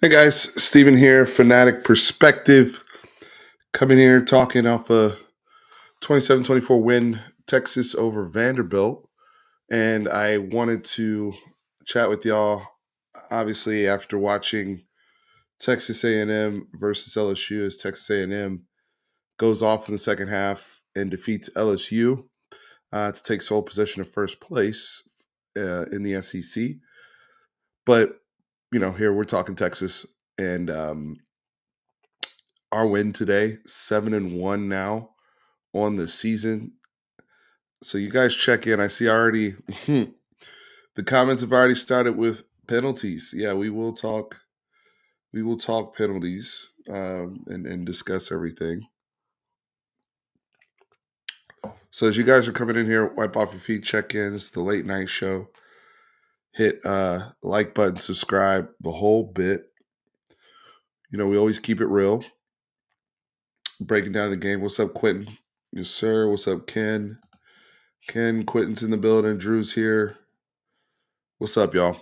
Hey guys, Steven here, Fanatic Perspective, coming here talking off a 27-24 win, Texas over Vanderbilt. And I wanted to chat with y'all, obviously, after watching Texas A&M versus LSU as Texas A&M goes off in the second half and defeats LSU to take sole possession of first place in the SEC. But, here we're talking Texas, and our win today, 7-1 now on the season. So you guys check in. I see already the comments have already started with penalties. Yeah, we will talk. We will talk penalties and discuss everything. So as you guys are coming in here, wipe off your feet, check in. It's the late night show. Hit like button, subscribe, the whole bit. We always keep it real. Breaking down the game. What's up, Quentin? Yes, sir. What's up, Ken? Quentin's in the building. Drew's here. What's up, y'all?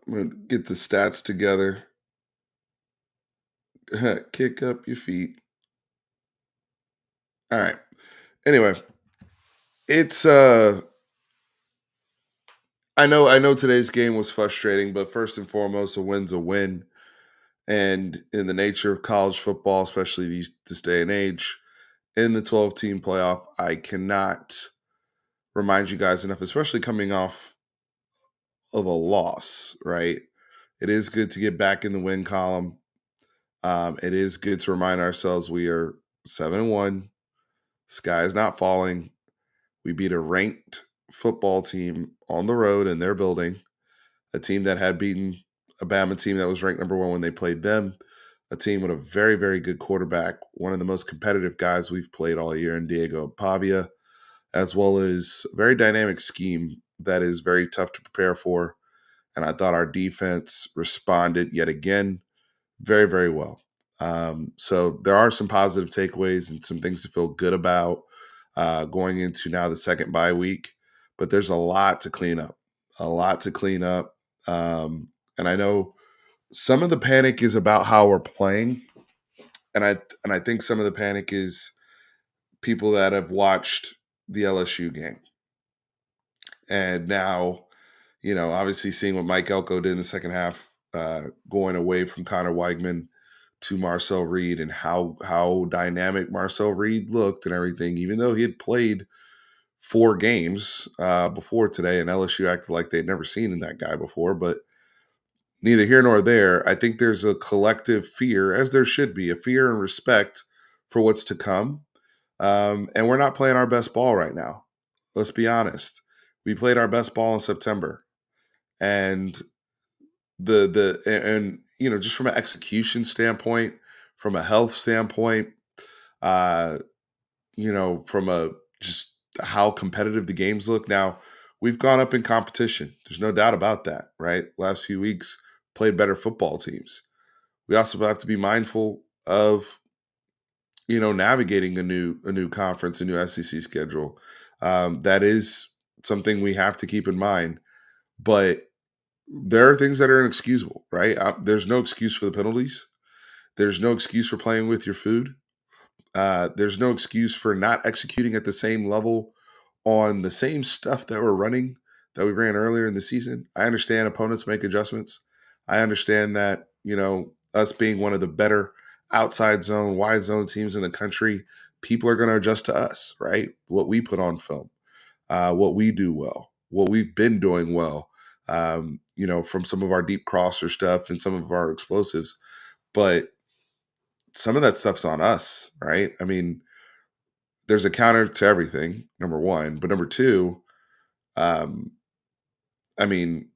I'm going to get the stats together. Kick up your feet. All right. Anyway, it's I know today's game was frustrating, but first and foremost, a win's a win. And in the nature of college football, especially this day and age, in the 12-team playoff, I cannot remind you guys enough, especially coming off of a loss, right? It is good to get back in the win column. It is good to remind ourselves we are 7-1. Sky is not falling. We beat a ranked football team on the road in their building, a team that had beaten a Bama team that was ranked number one when they played them, a team with a very, very good quarterback, one of the most competitive guys we've played all year in Diego Pavia, as well as a very dynamic scheme that is very tough to prepare for. And I thought our defense responded yet again very, very well. So there are some positive takeaways and some things to feel good about going into now the second bye week, but there's a lot to clean up, a lot to clean up. And I know some of the panic is about how we're playing, and I think some of the panic is people that have watched the LSU game and now, obviously seeing what Mike Elko did in the second half, going away from Connor Weigman to Marcel Reed and how dynamic Marcel Reed looked and everything, even though he had played 4 games before today, and LSU acted like they'd never seen that guy before. But neither here nor there. I think there's a collective fear, as there should be, a fear and respect for what's to come. And we're not playing our best ball right now. Let's be honest. We played our best ball in September, and just from an execution standpoint, from a health standpoint, uh, from a just how competitive the games look. Now, we've gone up in competition. There's no doubt about that, right? Last few weeks played better football teams. We also have to be mindful of, navigating a new conference, a new SEC schedule. That is something we have to keep in mind. But there are things that are inexcusable, right? There's no excuse for the penalties. There's no excuse for playing with your food. There's no excuse for not executing at the same level on the same stuff that we're running that we ran earlier in the season. I understand opponents make adjustments. I understand that, us being one of the better outside zone, wide zone teams in the country, people are going to adjust to us, right? What we put on film, what we do well, what we've been doing well, from some of our deep crosser stuff and some of our explosives. But some of that stuff's on us, right? I mean, there's a counter to everything, number one. But number two, um, I mean,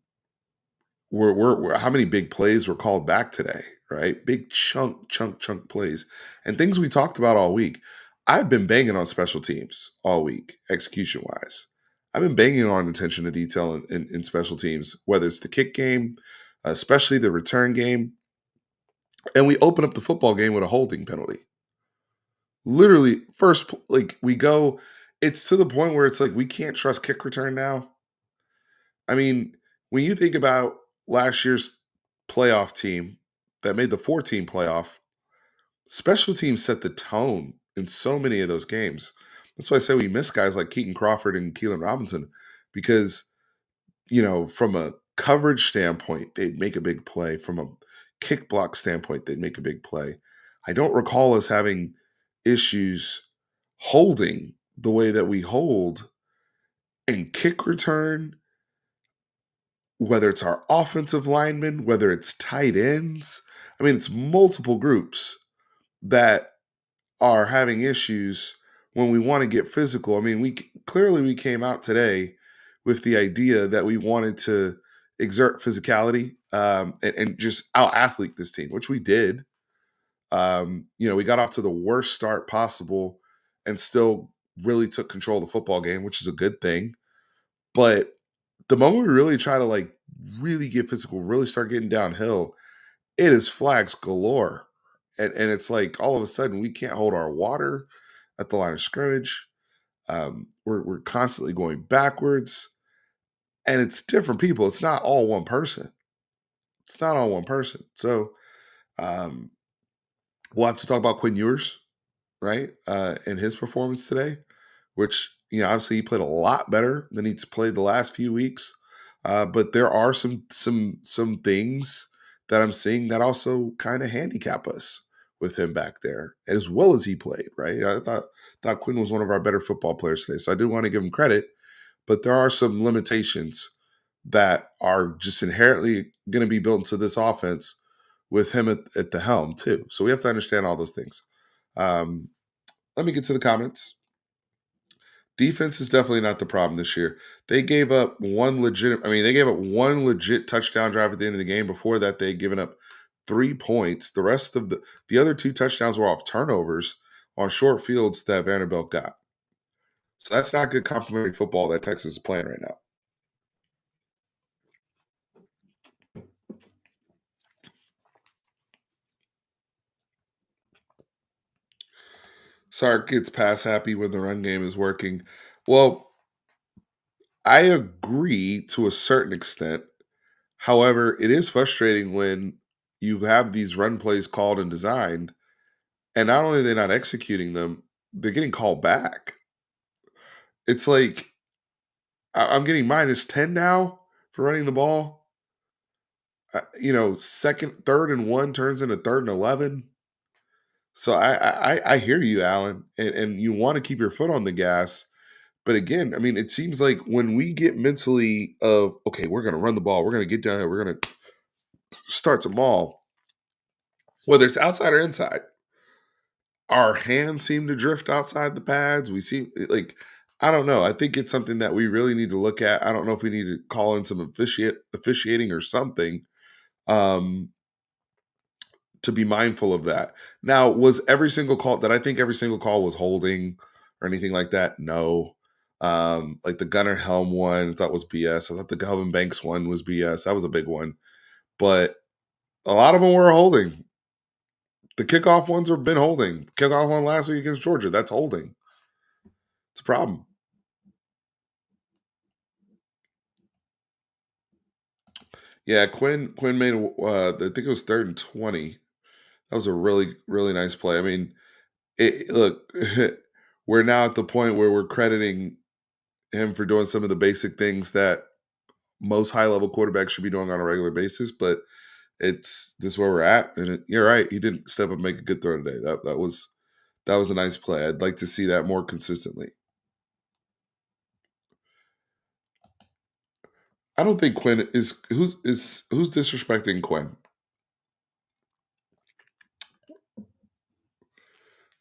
we're how many big plays were called back today, right? Big chunk plays and things we talked about all week. I've been banging on special teams all week, execution wise. I've been banging on attention to detail in special teams, whether it's the kick game, especially the return game. And we open up the football game with a holding penalty. Literally, first, like we go, it's to the point where it's like we can't trust kick return now. I mean, when you think about last year's playoff team that made the 4-team playoff, special teams set the tone in so many of those games. That's why I say we miss guys like Keaton Crawford and Keelan Robinson because, from a coverage standpoint, they'd make a big play. From a kick block standpoint, they'd make a big play. I don't recall us having issues holding the way that we hold in kick return, whether it's our offensive linemen, whether it's tight ends. I mean, it's multiple groups that are having issues when we want to get physical. I mean, we came out today with the idea that we wanted to exert physicality and just out athlete this team, which we did. We got off to the worst start possible and still really took control of the football game, which is a good thing. But the moment we really try to really get physical, really start getting downhill, it is flags galore. And it's like all of a sudden we can't hold our water at the line of scrimmage. We're constantly going backwards. And it's different people. It's not all one person. It's not all one person. So um, we'll have to talk about Quinn Ewers, right? And his performance today, which, obviously he played a lot better than he's played the last few weeks. But there are some things that I'm seeing that also kind of handicap us with him back there, as well as he played, right? I thought Quinn was one of our better football players today. So I do want to give him credit, but there are some limitations that are just inherently going to be built into this offense with him at the helm too. So we have to understand all those things. Let me get to the comments. Defense is definitely not the problem this year. They gave up one legit touchdown drive at the end of the game. Before that, they'd given up 3 points. The rest of the other 2 touchdowns were off turnovers on short fields that Vanderbilt got. So that's not good complementary football that Texas is playing right now. Sark gets pass happy when the run game is working. Well, I agree to a certain extent. However, it is frustrating when you have these run plays called and designed, and not only are they not executing them, they're getting called back. It's like I'm getting -10 now for running the ball. Second, 3rd and 1 turns into 3rd and 11. So I hear you, Alan, and you want to keep your foot on the gas. But again, I mean, it seems like when we get mentally of, okay, we're going to run the ball, we're going to get down here, we're going to start to maul, whether it's outside or inside, our hands seem to drift outside the pads. We seem like, I don't know. I think it's something that we really need to look at. I don't know if we need to call in some officiating or something um, to be mindful of that. Now, was every single call that I think every single call was holding or anything like that? No. Like the Gunnar Helm one, I thought was BS. I thought the Calvin Banks one was BS. That was a big one. But a lot of them were holding. The kickoff ones have been holding. Kickoff one last week against Georgia, that's holding. It's a problem. Yeah, Quinn made. I think it was 3rd and 20. That was a really really nice play. I mean, look, we're now at the point where we're crediting him for doing some of the basic things that most high level quarterbacks should be doing on a regular basis. But this is where we're at, and you're right. He didn't step up and make a good throw today. That was a nice play. I'd like to see that more consistently. I don't think Quinn is who's disrespecting Quinn.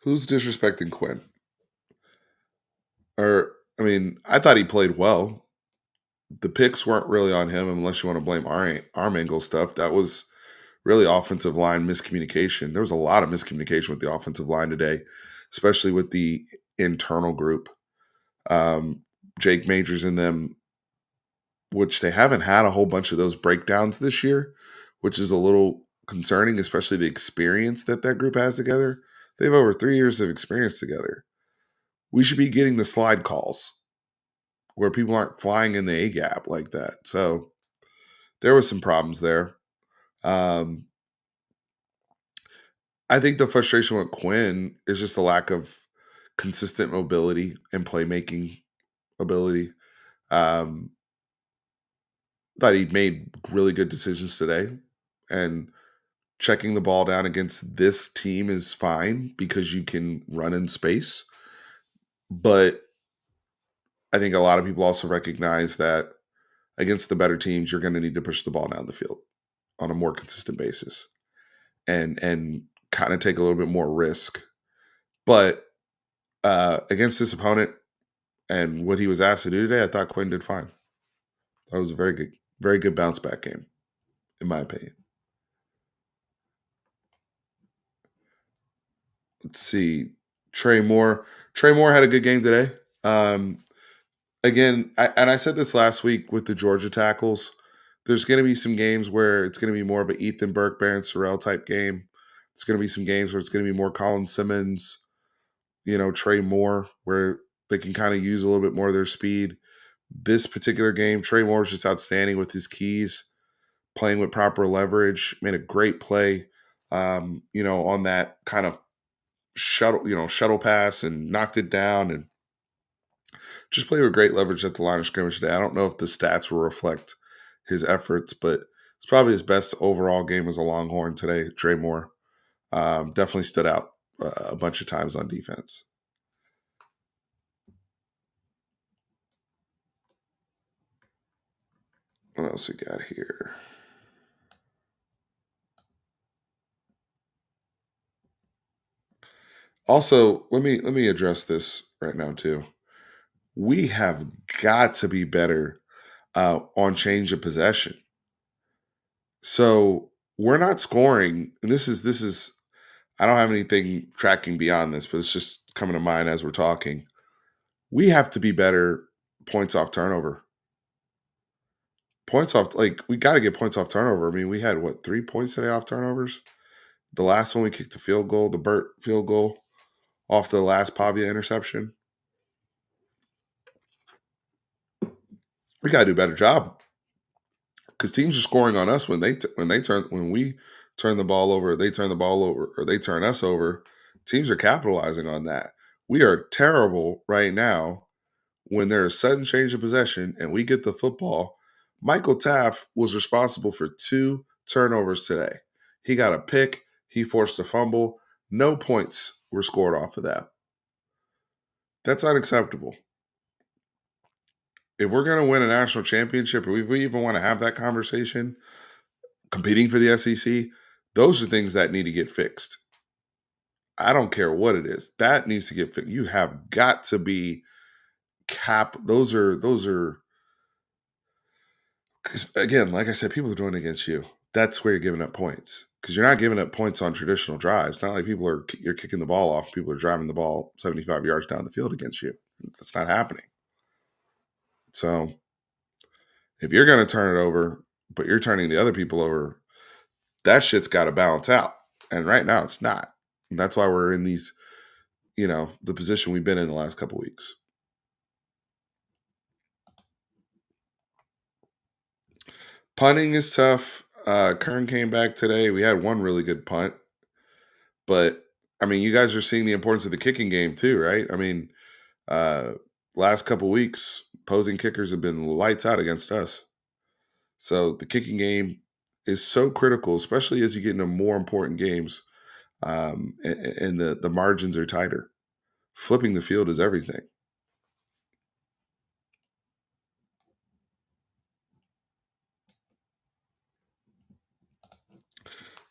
Who's disrespecting Quinn? Or I mean, I thought he played well. The picks weren't really on him, unless you want to blame arm angle stuff. That was really offensive line miscommunication. There was a lot of miscommunication with the offensive line today, especially with the internal group. Um, Jake Majors and them, which they haven't had a whole bunch of those breakdowns this year, which is a little concerning, especially the experience that group has together. They have over 3 years of experience together. We should be getting the slide calls where people aren't flying in the A gap like that. So there was some problems there. Um, I think the frustration with Quinn is just a lack of consistent mobility and playmaking ability. Um, Thought he made really good decisions today, and checking the ball down against this team is fine because you can run in space. But I think a lot of people also recognize that against the better teams, you're going to need to push the ball down the field on a more consistent basis and kind of take a little bit more risk. But against this opponent and what he was asked to do today, I thought Quinn did fine. That was a very good bounce back game, in my opinion. Let's see. Trey Moore. Trey Moore had a good game today. Again, I said this last week with the Georgia tackles. There's going to be some games where it's going to be more of an Ethan Burke, Barron Sorrell type game. It's going to be some games where it's going to be more Colin Simmons, Trey Moore, where they can kind of use a little bit more of their speed. This particular game, Trey Moore was just outstanding with his keys, playing with proper leverage, made a great play, on that kind of shuttle pass and knocked it down and just played with great leverage at the line of scrimmage today. I don't know if the stats will reflect his efforts, but it's probably his best overall game as a Longhorn today. Trey Moore definitely stood out a bunch of times on defense. What else we got here? Also, let me address this right now too. We have got to be better on change of possession. So we're not scoring, and this is I don't have anything tracking beyond this, but it's just coming to mind as we're talking. We have to be better points off turnover. Points off, like we got to get points off turnover. I mean, we had what 3 points today off turnovers. The last one we kicked the field goal, the Burt field goal off the last Pavia interception. We got to do a better job because teams are scoring on us when we turn the ball over, they turn the ball over, or they turn us over. Teams are capitalizing on that. We are terrible right now when there's a sudden change of possession and we get the football. Michael Taft was responsible for 2 turnovers today. He got a pick. He forced a fumble. No points were scored off of that. That's unacceptable. If we're going to win a national championship, or if we even want to have that conversation, competing for the SEC, those are things that need to get fixed. I don't care what it is. That needs to get fixed. You have got to be cap. Those are because again, like I said, people are doing it against you. That's where you're giving up points because you're not giving up points on traditional drives. It's not like you're kicking the ball off. People are driving the ball 75 yards down the field against you. That's not happening. So if you're going to turn it over, but you're turning the other people over, that shit's got to balance out. And right now, it's not. And that's why we're in these, the position we've been in the last couple of weeks. Punting is tough. Kern came back today. We had one really good punt. But, I mean, you guys are seeing the importance of the kicking game too, right? I mean, uh, last couple of weeks, opposing kickers have been lights out against us. So the kicking game is so critical, especially as you get into more important games, and the margins are tighter. Flipping the field is everything.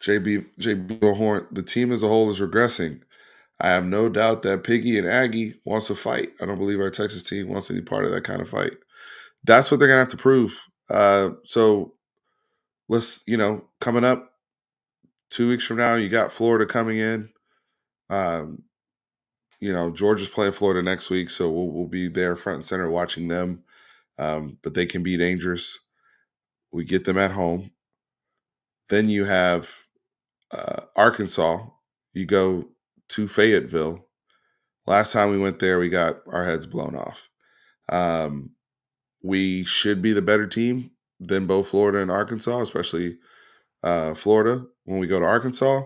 JB Horn, the team as a whole is regressing. I have no doubt that Piggy and Aggie wants to fight. I don't believe our Texas team wants any part of that kind of fight. That's what they're gonna have to prove. So let's, coming up 2 weeks from now, you got Florida coming in. Um, Georgia's playing Florida next week, so we'll be there front and center watching them. But they can be dangerous. We get them at home. Then you have Arkansas. You go to Fayetteville. Last time we went there, we got our heads blown off. We should be the better team than both Florida and Arkansas, especially Florida, when we go to Arkansas,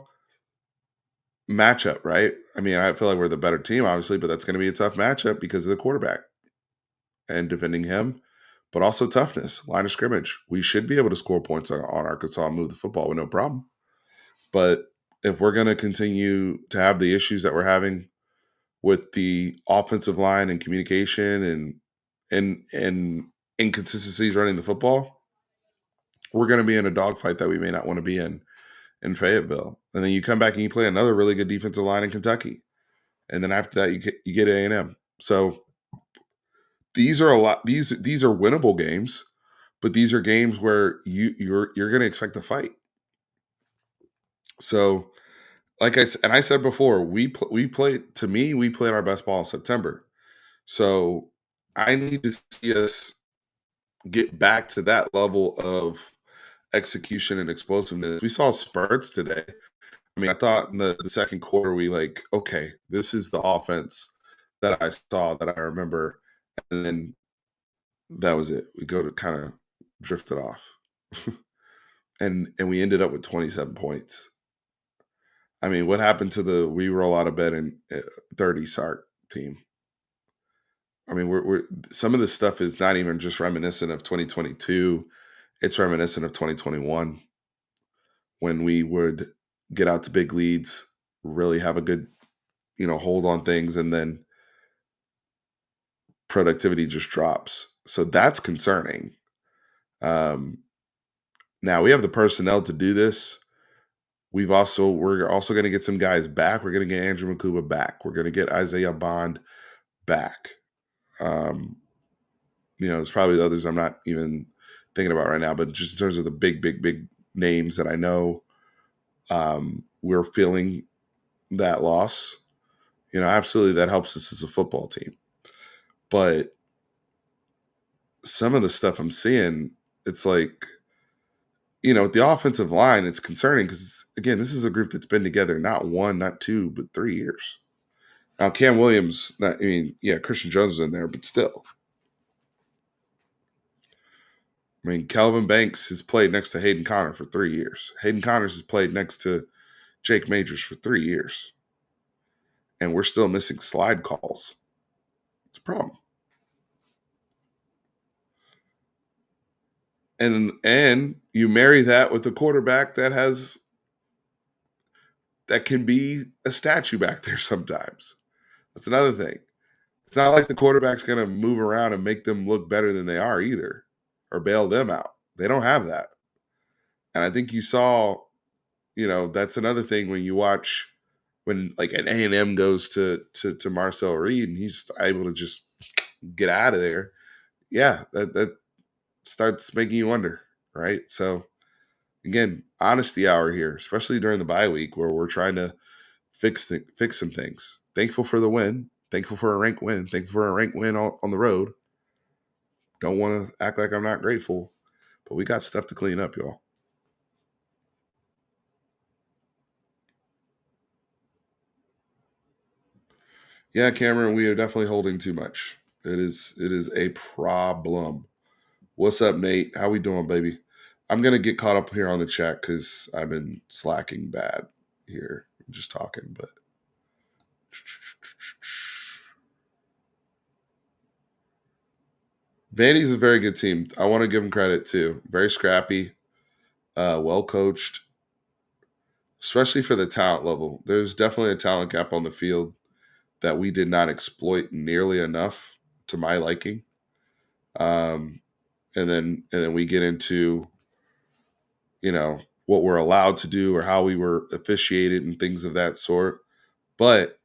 matchup, right? I mean, I feel like we're the better team, obviously, but that's going to be a tough matchup because of the quarterback and defending him, but also toughness, line of scrimmage. We should be able to score points on Arkansas and move the football with no problem. But if we're going to continue to have the issues that we're having with the offensive line and communication and inconsistencies running the football, we're going to be in a dogfight that we may not want to be in Fayetteville. And then you come back and you play another really good defensive line in Kentucky. And then after that, you get A&M. So these are these are winnable games, but these are games where you're going to expect to fight. So, like I said before, we played. To me, we played our best ball in September. So I need to see us get back to that level of execution and explosiveness. We saw spurts today. I mean, I thought in the second quarter, okay, this is the offense that I saw, that I remember. And then that was it. We go to kind of drifted off. and we ended up with 27 points. I mean, what happened to the we roll out of bed and 30 Sark team? I mean, we're some of this stuff is not even just reminiscent of 2022. It's reminiscent of 2021 when we would get out to big leads, really have a good, hold on things, and then productivity just drops. So that's concerning. Now we have the personnel to do this. We're also going to get some guys back. We're going to get Andrew Makuba back. We're going to get Isaiah Bond back. There's probably others I'm not even thinking about right now, but just in terms of the big names that I know, we're feeling that loss. Absolutely that helps us as a football team. But some of the stuff I'm seeing, it's like, the offensive line, it's concerning because, again, this is a group that's been together not 1, not 2, but 3 years. Now, Cam Williams, Christian Jones was in there, but still. I mean, Calvin Banks has played next to Hayden Connor for 3 years. Hayden Connors has played next to Jake Majors for 3 years. And we're still missing slide calls. It's a problem. And you marry that with a quarterback that can be a statue back there sometimes. That's another thing. It's not like the quarterback's going to move around and make them look better than they are either, or bail them out. They don't have that. And I think you saw, that's another thing when you watch when like an A&M goes to Marcel Reed and he's able to just get out of there. Yeah, that starts making you wonder, right? So again, honesty hour here, especially during the bye week where we're trying to fix some things. Thankful for the win. Thankful for a ranked win. Thankful for a ranked win on the road. Don't want to act like I'm not grateful, but we got stuff to clean up, y'all. Yeah, Cameron, we are definitely holding too much. It is a problem. What's up, Nate? How we doing, baby? I'm gonna get caught up here on the chat because I've been slacking bad here. I'm just talking, but Vandy's a very good team. I want to give them credit too. Very scrappy, well coached, especially for the talent level. There's definitely a talent gap on the field that we did not exploit nearly enough to my liking. And then we get into, what we're allowed to do or how we were officiated and things of that sort. But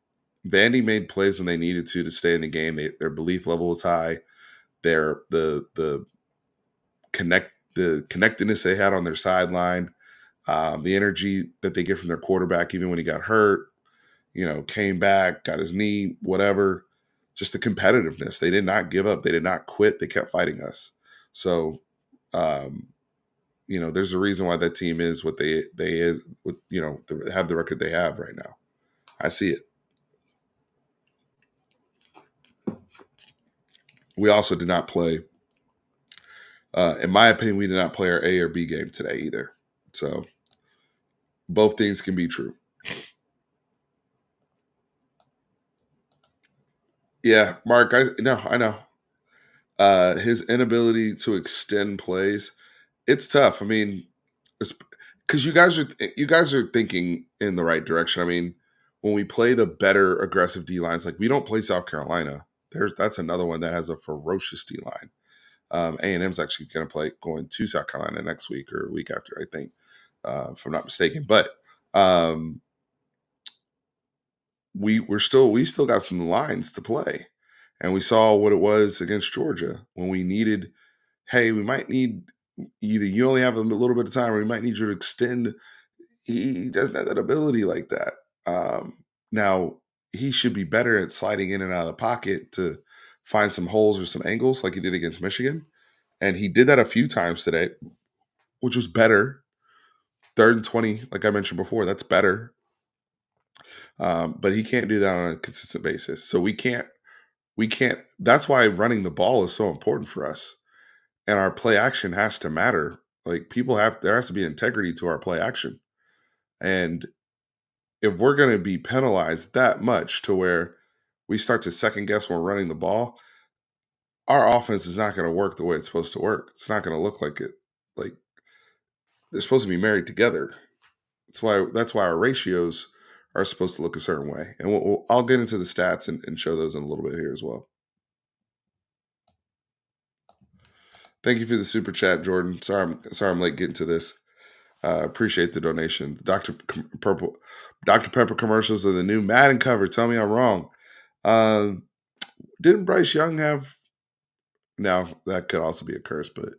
Vandy made plays when they needed to stay in the game. Their belief level was high. The connectedness they had on their sideline, the energy that they get from their quarterback, even when he got hurt, came back, got his knee, whatever. Just the competitiveness. They did not give up. They did not quit. They kept fighting us. So, there's a reason why that team is what they is. Have the record they have right now. I see it. We also did not play. In my opinion, we did not play our A or B game today either. So Both things can be true. Yeah, Mark, I know. His inability to extend plays, it's tough. I mean, because you guys are thinking in the right direction. I mean, when we play the better aggressive D lines, like we don't play South Carolina. That's another one that has a ferocious D line. A&M's actually going to South Carolina next week or a week after, I think, if I'm not mistaken. But um, we still got some lines to play, and we saw what it was against Georgia when we needed. Hey, we might need either you only have a little bit of time, or we might need you to extend. He doesn't have that ability like that. Now he should be better at sliding in and out of the pocket to find some holes or some angles, like he did against Michigan, and he did that a few times today, which was better. 3rd and 20, like I mentioned before, that's better. But he can't do that on a consistent basis. So we can't. That's why running the ball is so important for us, and our play action has to matter. Like there has to be integrity to our play action, and if we're going to be penalized that much to where we start to second guess when we're running the ball, our offense is not going to work the way it's supposed to work. It's not going to look like it. Like they're supposed to be married together. That's why our ratios are supposed to look a certain way. And I'll get into the stats and show those in a little bit here as well. Thank you for the super chat, Jordan. Sorry I'm late getting to this. Appreciate the donation. Dr. Pepper commercials are the new Madden cover. Tell me I'm wrong. Didn't Bryce Young have? Now that could also be a curse, but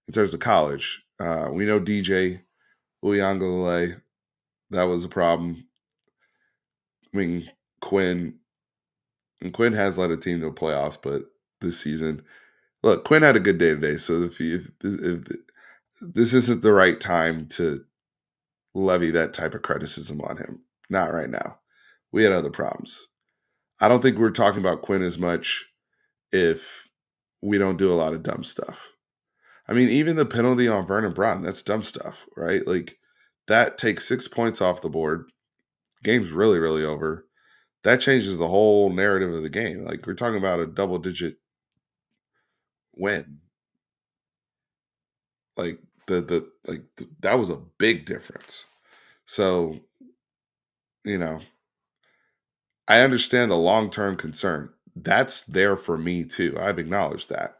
in terms of college, we know DJ Uyangalele, that was a problem. I mean, Quinn has led a team to the playoffs, but this season, look, Quinn had a good day today. So if this isn't the right time to levy that type of criticism on him, not right now. We had other problems. I don't think we're talking about Quinn as much if we don't do a lot of dumb stuff. I mean, even the penalty on Vernon Broughton, that's dumb stuff, right? Like that takes 6 points off the board. Game's really, really over. That changes the whole narrative of the game. Like we're talking about a double-digit win. Like that was a big difference. So, you know, I understand the long-term concern. That's there for me too. I've acknowledged that.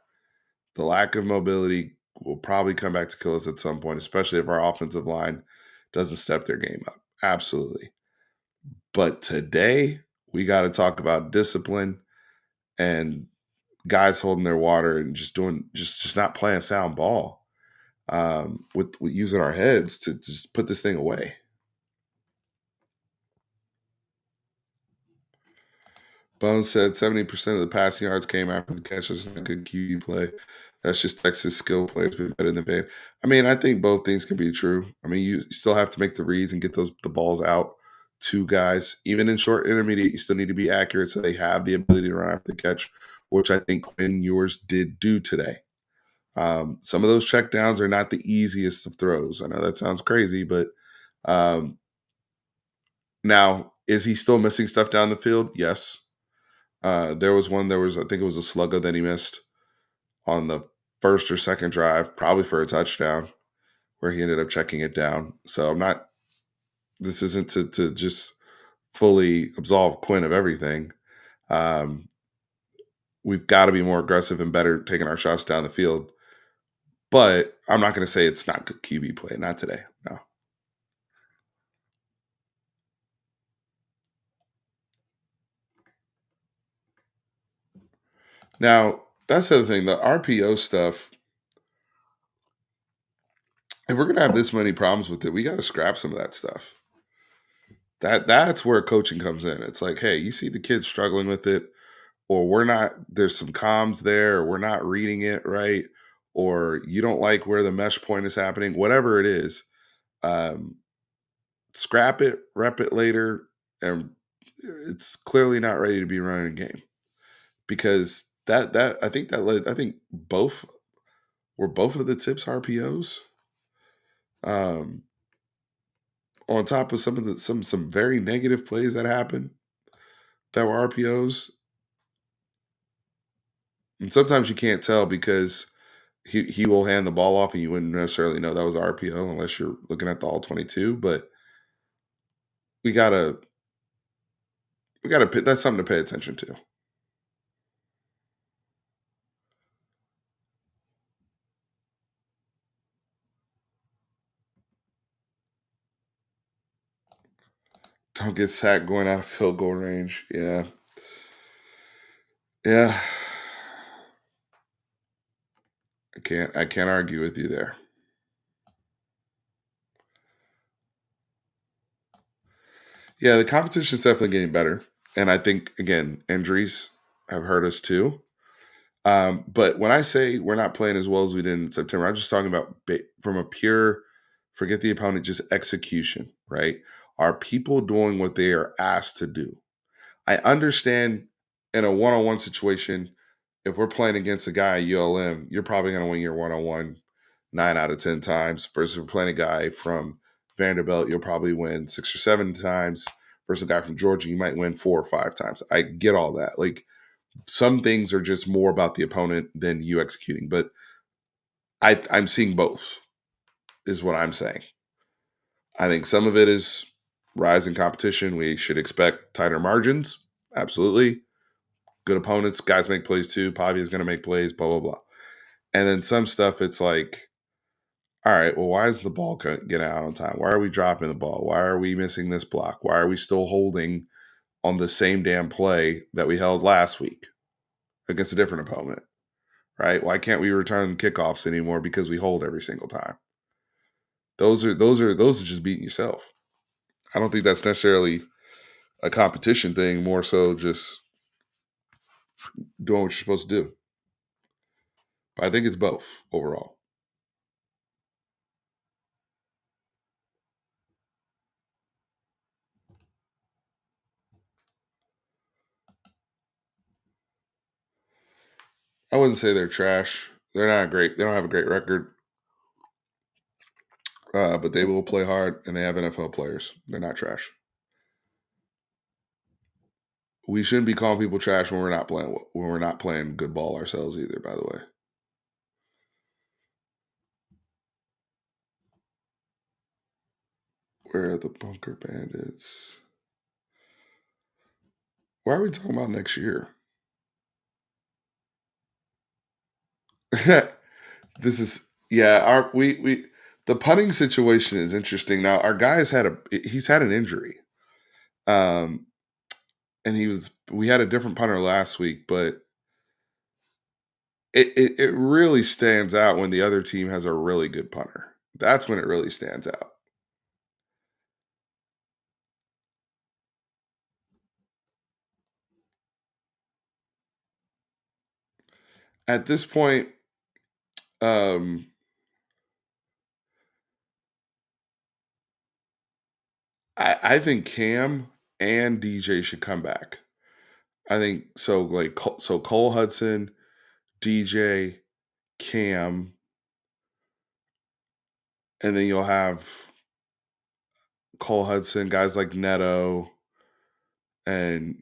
The lack of mobility will probably come back to kill us at some point, especially if our offensive line doesn't step their game up. Absolutely. But today, we got to talk about discipline and guys holding their water and just not playing sound ball, with using our heads to just put this thing away. Bones said 70% of the passing yards came after the catch. That's not a good QB play. That's just Texas skill plays been better than Van. I mean, I think both things can be true. I mean, you still have to make the reads and get the balls out to guys. Even in short intermediate, you still need to be accurate so they have the ability to run after the catch, which I think Quinn Ewers did do today. Some of those checkdowns are not the easiest of throws. I know that sounds crazy, but um, now is he still missing stuff down the field? Yes. I think it was a slugger that he missed on the first or second drive, probably for a touchdown, where he ended up checking it down. So this isn't to just fully absolve Quinn of everything. Um, we've got to be more aggressive and better taking our shots down the field. But I'm not going to say it's not good QB play. Not today. No. Now, that's the other thing. The RPO stuff, if we're going to have this many problems with it, we got to scrap some of that stuff. That's where coaching comes in. It's like, hey, you see the kids struggling with it, or we're not. There's some comms there, or we're not reading it right, or you don't like where the mesh point is happening. Whatever it is, um, scrap it, rep it later, and it's clearly not ready to be running a game because I think both of the tips RPOs. Um, on top of some very negative plays that happened that were RPOs. And sometimes you can't tell because he will hand the ball off and you wouldn't necessarily know that was RPO unless you're looking at the all 22. But we gotta that's something to pay attention to. Don't get sacked going out of field goal range. Yeah. Yeah. I can't argue with you there. Yeah, the competition is definitely getting better. And I think again, injuries have hurt us too. But when I say we're not playing as well as we did in September, I'm just talking about from a pure, forget the opponent, just execution, right? Are people doing what they are asked to do? I understand in a one-on-one situation, if we're playing against a guy at ULM, you're probably going to win your one-on-one 9 out of 10 times. Versus if we're playing a guy from Vanderbilt, you'll probably win 6 or 7 times. Versus a guy from Georgia, you might win 4 or 5 times. I get all that. Like some things are just more about the opponent than you executing. But I'm seeing both, is what I'm saying. I think some of it is rising competition. We should expect tighter margins. Absolutely. Good opponents, guys make plays too. Pavi is going to make plays, blah, blah, blah. And then some stuff, it's like, all right, well, why is the ball getting out on time? Why are we dropping the ball? Why are we missing this block? Why are we still holding on the same damn play that we held last week against a different opponent? Right? Why can't we return kickoffs anymore because we hold every single time? Those are just beating yourself. I don't think that's necessarily a competition thing, more so just doing what you're supposed to do. But I think it's both overall. I wouldn't say they're trash. They're not great. They don't have a great record, but they will play hard, and they have NFL players. They're not trash. We shouldn't be calling people trash when we're not playing good ball ourselves either. By the way, where are the Bunker Bandits? Why are we talking about next year? This is our we the punting situation is interesting. Now our guy's he's had an injury. Um and we had a different punter last week, but it really stands out when the other team has a really good punter. That's when it really stands out. At this point, um I think Cam and DJ should come back. I think so. Like Cole Hudson, DJ, Cam, and then you'll have Cole Hudson, guys like Neto, and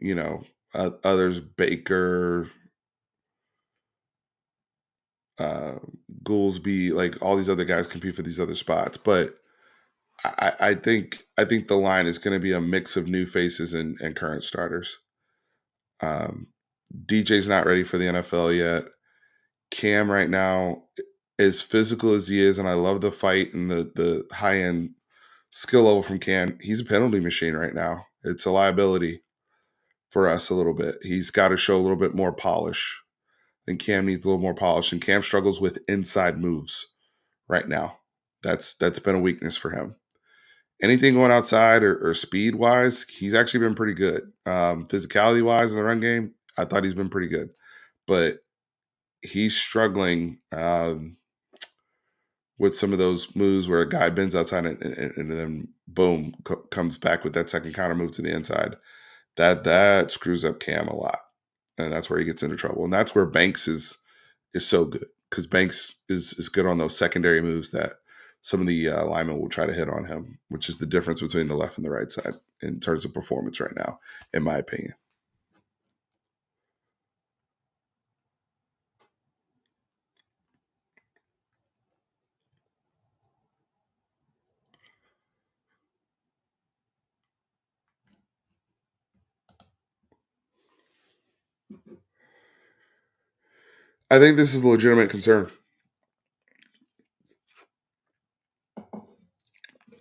others, Baker, uh, Goolsby, like all these other guys compete for these other spots. But I think the line is going to be a mix of new faces and current starters. Um, DJ's not ready for the NFL yet. Cam right now, as physical as he is, and I love the fight and the high end skill level from Cam. He's a penalty machine right now. It's a liability for us a little bit. He's got to show a little bit more polish. I think Cam needs a little more polish, and Cam struggles with inside moves right now. That's been a weakness for him. Anything going outside or speed wise, he's actually been pretty good. Physicality wise in the run game, I thought he's been pretty good, but he's struggling with some of those moves where a guy bends outside and then boom comes back with that second counter move to the inside. That screws up Cam a lot, and that's where he gets into trouble. And that's where Banks is so good because Banks is good on those secondary moves that some of the linemen will try to hit on him, which is the difference between the left and the right side in terms of performance right now, in my opinion. I think this is a legitimate concern.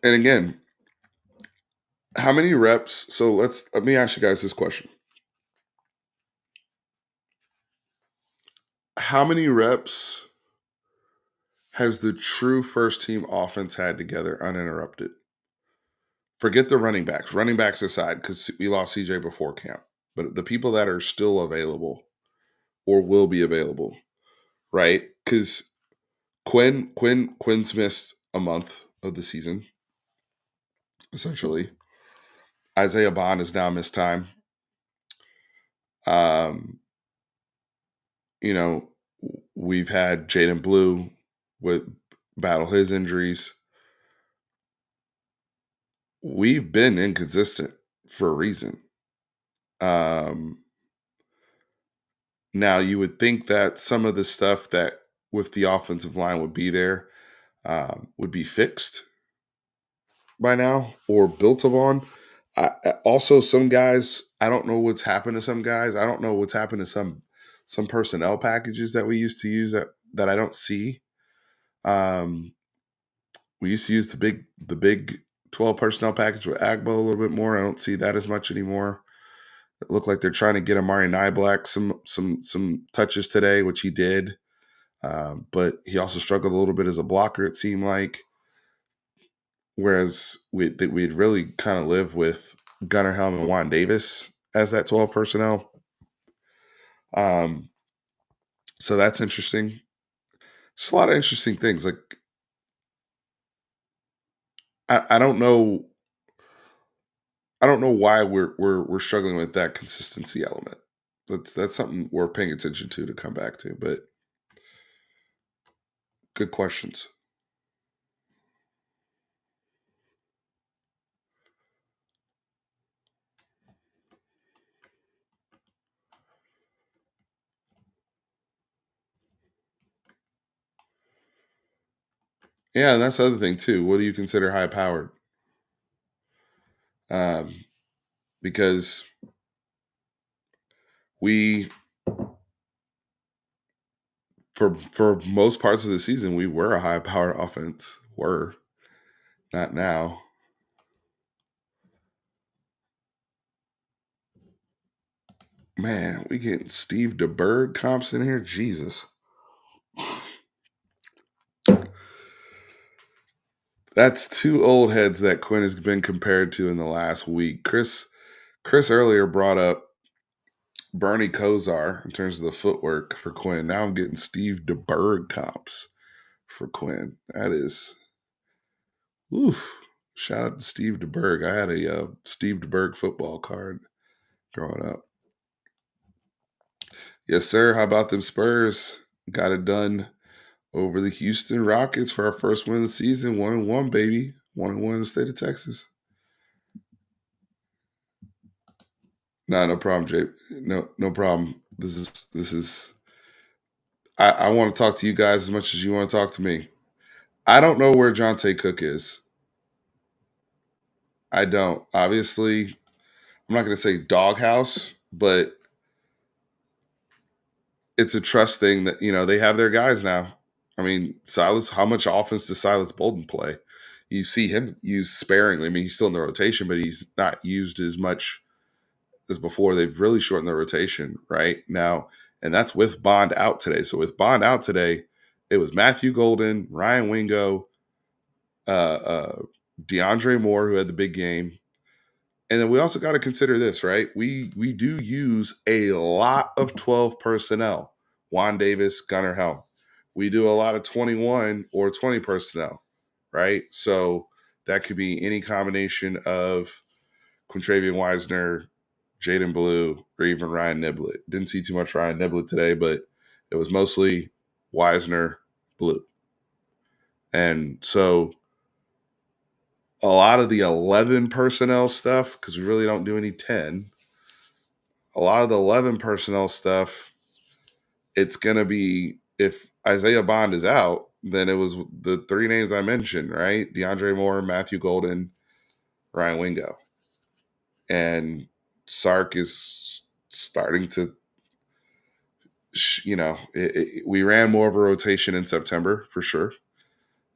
And again, how many reps? So let me ask you guys this question. How many reps has the true first team offense had together uninterrupted? Forget the running backs. Running backs aside, because we lost CJ before camp. But the people that are still available or will be available, right? Because Quinn's missed a month of the season, essentially. Isaiah Bond has now missed time. Um, you know, we've had Jaden Blue with battle his injuries. We've been inconsistent for a reason. Now you would think that some of the stuff that with the offensive line would be there would be fixed by now or built upon. Also, some guys, I don't know what's happened to some guys. I don't know what's happened to some personnel packages that we used to use that I don't see. Um, we used to use the big 12 personnel package with Agbo a little bit more. I don't see that as much anymore. It looked like they're trying to get Amari Niblack some touches today, which he did. But he also struggled a little bit as a blocker, it seemed like. Whereas we'd really kind of live with Gunnar Helm and Juan Davis as that 12 personnel. So that's interesting. Just a lot of interesting things. Like I don't know. I don't know why we're struggling with that consistency element. That's something we're paying attention to come back to. But good questions. Yeah, and that's the other thing too. What do you consider high powered? Um, because we for most parts of the season we were a high powered offense. Were not now. Man, we getting Steve DeBerg comps in here. Jesus. That's two old heads that Quinn has been compared to in the last week. Chris earlier brought up Bernie Kosar in terms of the footwork for Quinn. Now I'm getting Steve DeBerg comps for Quinn. That is, oof. Shout out to Steve DeBerg. I had a Steve DeBerg football card growing up. Yes, sir. How about them Spurs? Got it done over the Houston Rockets for our first win of the season. 1-1, baby. 1-1 in the state of Texas. No problem, Jay. No problem. This is. I want to talk to you guys as much as you want to talk to me. I don't know where Jonte Cook is. I don't. Obviously, I'm not going to say doghouse, but it's a trust thing that they have their guys now. I mean, Silas. How much offense does Silas Bolden play? You see him used sparingly. I mean, he's still in the rotation, but he's not used as much as before. They've really shortened the rotation right now, and that's with Bond out today. So with Bond out today, it was Matthew Golden, Ryan Wingo, uh, uh, DeAndre Moore, who had the big game, and then we also got to consider this, right? We do use a lot of 12 personnel. Juan Davis, Gunnar Helm. We do a lot of 21 or 20 personnel, right? So that could be any combination of Quintravian Wisner, Jaden Blue, or even Ryan Niblett. Didn't see too much Ryan Niblett today, but it was mostly Wisner, Blue. And so a lot of the 11 personnel stuff, because we really don't do any 10, a lot of the 11 personnel stuff, it's going to be, if Isaiah Bond is out, then it was the three names I mentioned, right? DeAndre Moore, Matthew Golden, Ryan Wingo. And Sark is starting to, we ran more of a rotation in September for sure.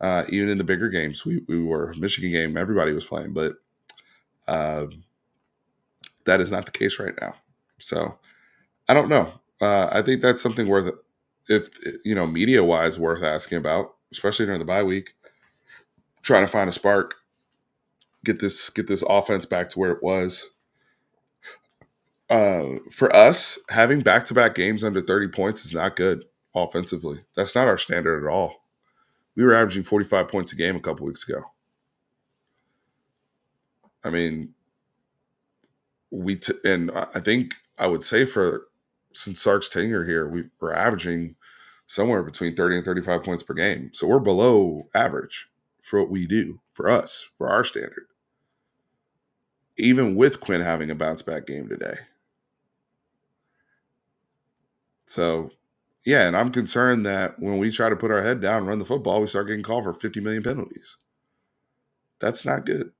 Even in the bigger games, we were Michigan game, everybody was playing, but that is not the case right now. So I don't know. I think that's something worth, if media wise, worth asking about, especially during the bye week. Trying to find a spark, get this offense back to where it was. For us, having back-to-back games under 30 points is not good offensively. That's not our standard at all. We were averaging 45 points a game a couple weeks ago. I mean, and I think I would say since Sark's tenure here, we're averaging somewhere between 30 and 35 points per game. So we're below average for what we do, for us, for our standard. Even with Quinn having a bounce-back game today. So, yeah, and I'm concerned that when we try to put our head down and run the football, we start getting called for 50 million penalties. That's not good.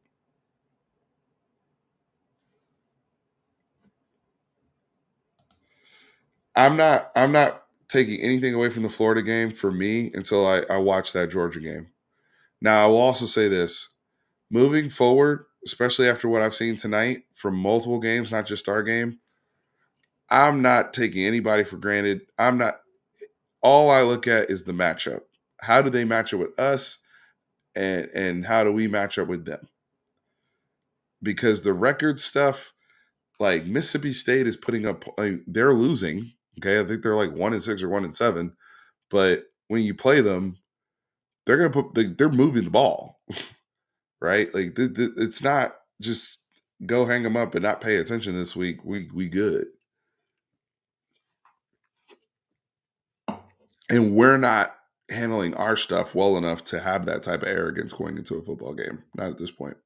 I'm not taking anything away from the Florida game for me until I watch that Georgia game. Now, I will also say this. Moving forward, especially after what I've seen tonight from multiple games, not just our game, I'm not taking anybody for granted. All I look at is the matchup. How do they match up with us, and how do we match up with them? Because the record stuff, like Mississippi State is putting up, they're losing. Okay, I think they're like 1-6 or 1-7, but when you play them, they're they're moving the ball, right? Like it's not just go hang them up and not pay attention this week. We good, and we're not handling our stuff well enough to have that type of arrogance going into a football game. Not at this point.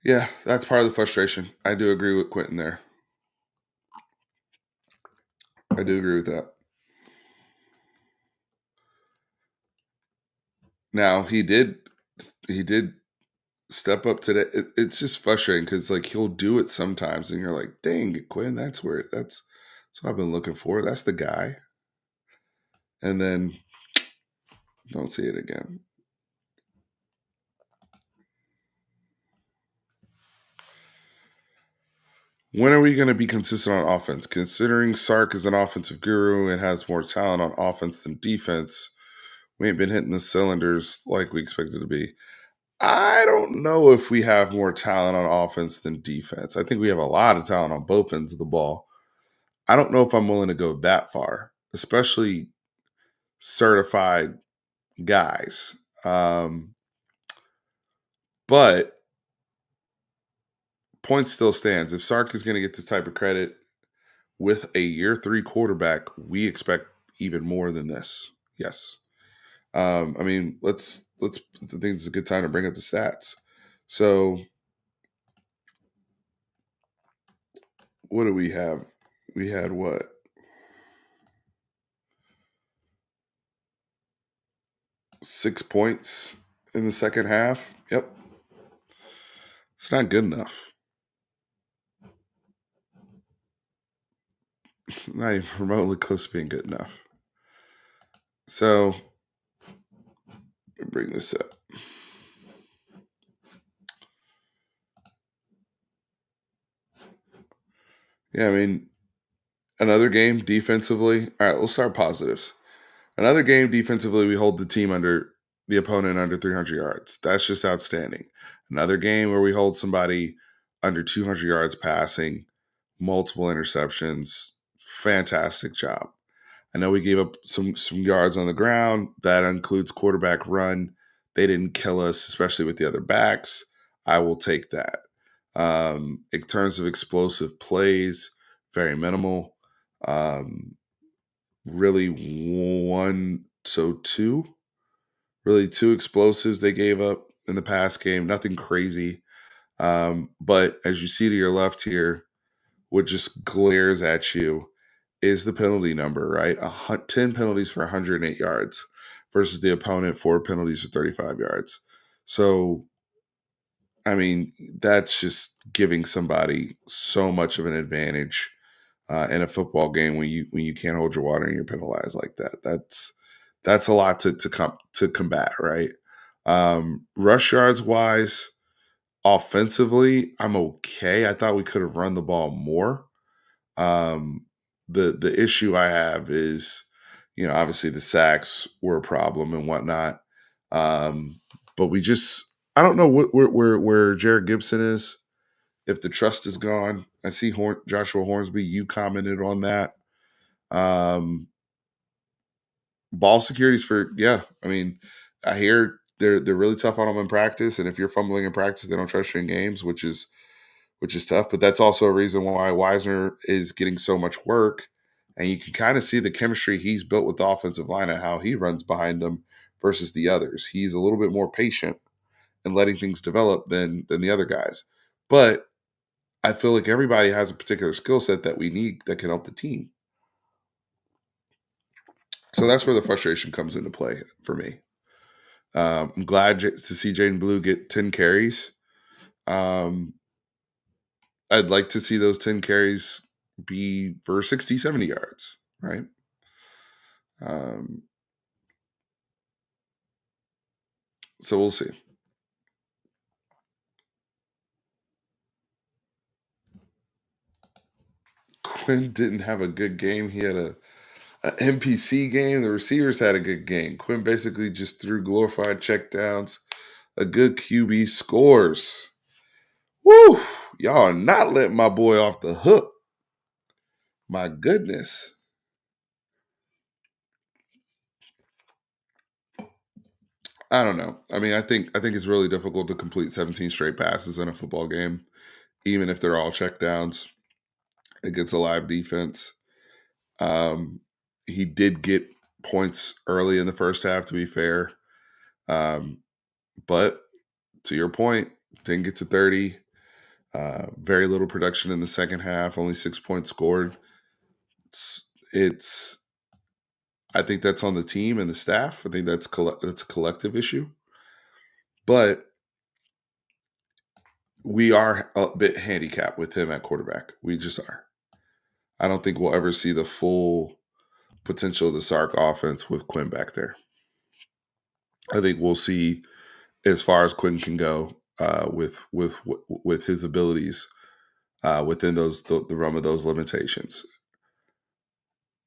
Yeah, that's part of the frustration. I do agree with Quentin there. I do agree with that. Now he did step up today. It's just frustrating because like he'll do it sometimes, and you're like, "Dang it, Quinn, that's what I've been looking for. That's the guy." And then don't see it again. When are we going to be consistent on offense? Considering Sark is an offensive guru and has more talent on offense than defense, we ain't been hitting the cylinders like we expected to be. I don't know if we have more talent on offense than defense. I think we have a lot of talent on both ends of the ball. I don't know if I'm willing to go that far, especially certified guys. But point still stands. If Sark is going to get this type of credit with a year 3 quarterback, we expect even more than this. Yes. I mean, I think it's a good time to bring up the stats. So what do we have? We had what? Six points in the second half. Yep. It's not good enough. It's not even remotely close to being good enough. So let me bring this up. Yeah, I mean, another game defensively. All right, we'll start positives. Another game defensively, we hold the opponent under 300 yards. That's just outstanding. Another game where we hold somebody under 200 yards passing, multiple interceptions. Fantastic job. I know we gave up some yards on the ground. That includes quarterback run. They didn't kill us, especially with the other backs. I will take that. In terms of explosive plays, very minimal. Really two, really two explosives they gave up in the past game. Nothing crazy. But as you see to your left here, what just glares at you is the penalty number, right? 10 penalties for 108 yards versus the opponent 4 penalties for 35 yards. So, I mean, that's just giving somebody so much of an advantage in a football game when you can't hold your water and you're penalized like that. That's a lot to combat, right? Rush yards wise, offensively, I'm okay. I thought we could have run the ball more. Um, the issue I have is, obviously the sacks were a problem and whatnot. Um, but I don't know where Jerrick Gibson is. If the trust is gone, I see Joshua Hornsby. You commented on that. Um, Ball securities for I mean, I hear they're really tough on them in practice, and if you're fumbling in practice, they don't trust you in games, which is tough. But that's also a reason why Wisner is getting so much work. And you can kind of see the chemistry he's built with the offensive line and how he runs behind them versus the others. He's a little bit more patient and letting things develop than the other guys. But I feel like everybody has a particular skill set that we need that can help the team. So that's where the frustration comes into play for me. I'm glad to see Jaden Blue get 10 carries. I'd like to see those 10 carries be for 60, 70 yards, right? So we'll see. Quinn didn't have a good game. He had a NPC game. The receivers had a good game. Quinn basically just threw glorified checkdowns. A good QB scores. Woo! Y'all are not letting my boy off the hook. My goodness. I don't know. I mean, I think it's really difficult to complete 17 straight passes in a football game, even if they're all checkdowns against a live defense. Um, he did get points early in the first half, to be fair. But to your point, didn't get to 30. Very little production in the second half, only 6 points scored. It's I think that's on the team and the staff. I think that's a collective issue. But we are a bit handicapped with him at quarterback. We just are. I don't think we'll ever see the full potential of the Sark offense with Quinn back there. I think we'll see as far as Quinn can go with his abilities within the realm of those limitations.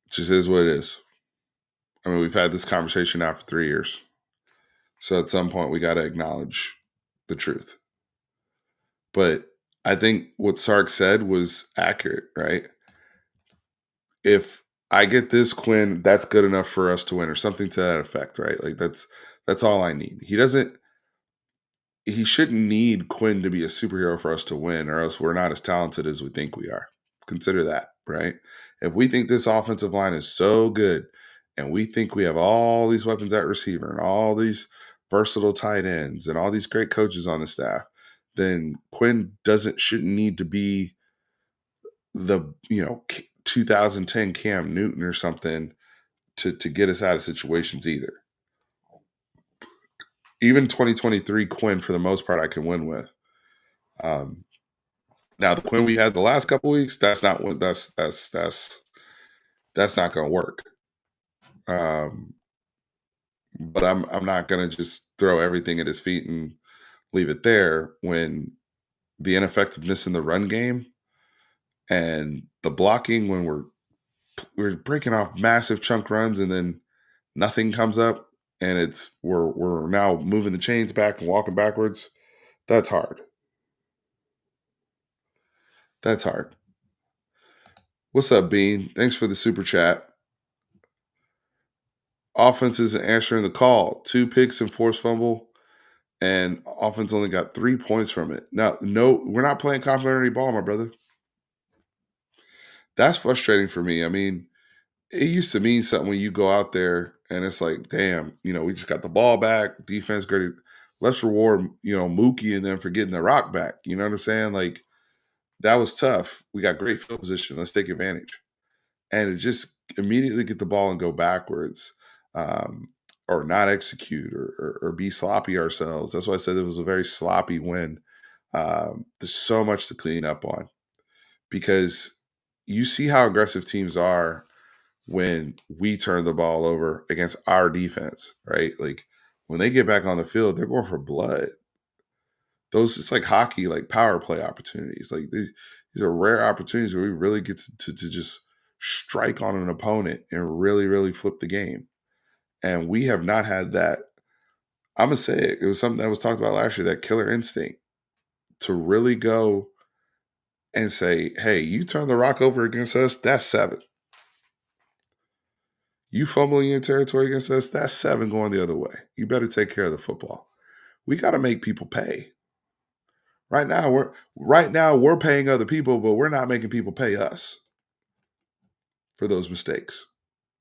It just is what it is. I mean, we've had this conversation now for 3 years, so at some point we got to acknowledge the truth. But I think what Sark said was accurate, right? If I get this, Quinn, that's good enough for us to win, or something to that effect, right? Like that's all I need. He shouldn't need Quinn to be a superhero for us to win, or else we're not as talented as we think we are. Consider that, right? If we think this offensive line is so good and we think we have all these weapons at receiver and all these versatile tight ends and all these great coaches on the staff, then Quinn shouldn't need to be the 2010 Cam Newton or something to get us out of situations either. Even 2023 Quinn, for the most part, I can win with. Now the Quinn we had the last couple weeks, that's not not going to work. But I'm not going to just throw everything at his feet and leave it there when the ineffectiveness in the run game and the blocking when we're breaking off massive chunk runs and then nothing comes up and we're now moving the chains back and walking backwards. That's hard. That's hard. What's up, Bean? Thanks for the super chat. Offense isn't answering the call. 2 picks and forced fumble, and offense only got 3 points from it. Now, no, we're not playing complimentary ball, my brother. That's frustrating for me. I mean, it used to mean something when you go out there and it's like, damn, we just got the ball back, defense graded. Let's reward, Mookie and them for getting the rock back. You know what I'm saying? Like, that was tough. We got great field position. Let's take advantage. And to just immediately get the ball and go backwards, um, or not execute, or be sloppy ourselves. That's why I said it was a very sloppy win. There's so much to clean up on, because you see how aggressive teams are when we turn the ball over against our defense, right? Like, when they get back on the field, they're going for blood. Those, it's like hockey, like power play opportunities. Like, these are rare opportunities where we really get to just strike on an opponent and really, really flip the game. And we have not had that. I'm gonna say it. It was something that was talked about last year, that killer instinct to really go and say, hey, you turn the rock over against us, that's 7. You fumbling your territory against us, that's 7 going the other way. You better take care of the football. We got to make people pay. Right now we're paying other people, but we're not making people pay us for those mistakes.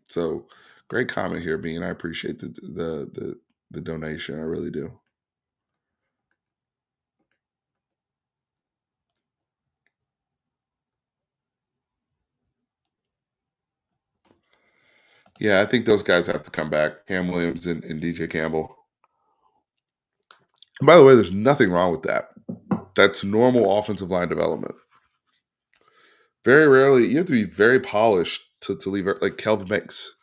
So, great comment here, Bean. I appreciate the donation. I really do. Yeah, I think those guys have to come back. Cam Williams and DJ Campbell. By the way, there's nothing wrong with that. That's normal offensive line development. Very rarely, you have to be very polished to leave it, like Kelvin Banks.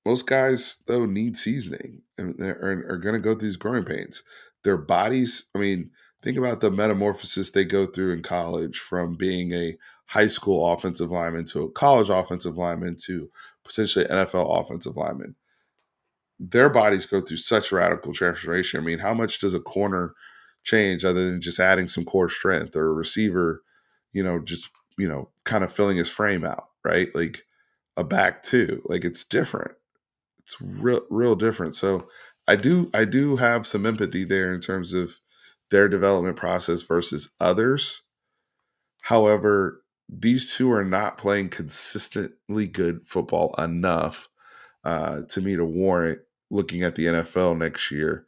Most guys, though, need seasoning and are going to go through these growing pains. Their bodies, I mean, think about the metamorphosis they go through in college, from being a high school offensive lineman to a college offensive lineman to potentially NFL offensive lineman. Their bodies go through such radical transformation. I mean, how much does a corner change other than just adding some core strength, or a receiver, just, kind of filling his frame out, right? Like, a back too. Like, it's different. It's real different. So I do have some empathy there in terms of their development process versus others. However, these two are not playing consistently good football enough, to me, to warrant looking at the NFL next year,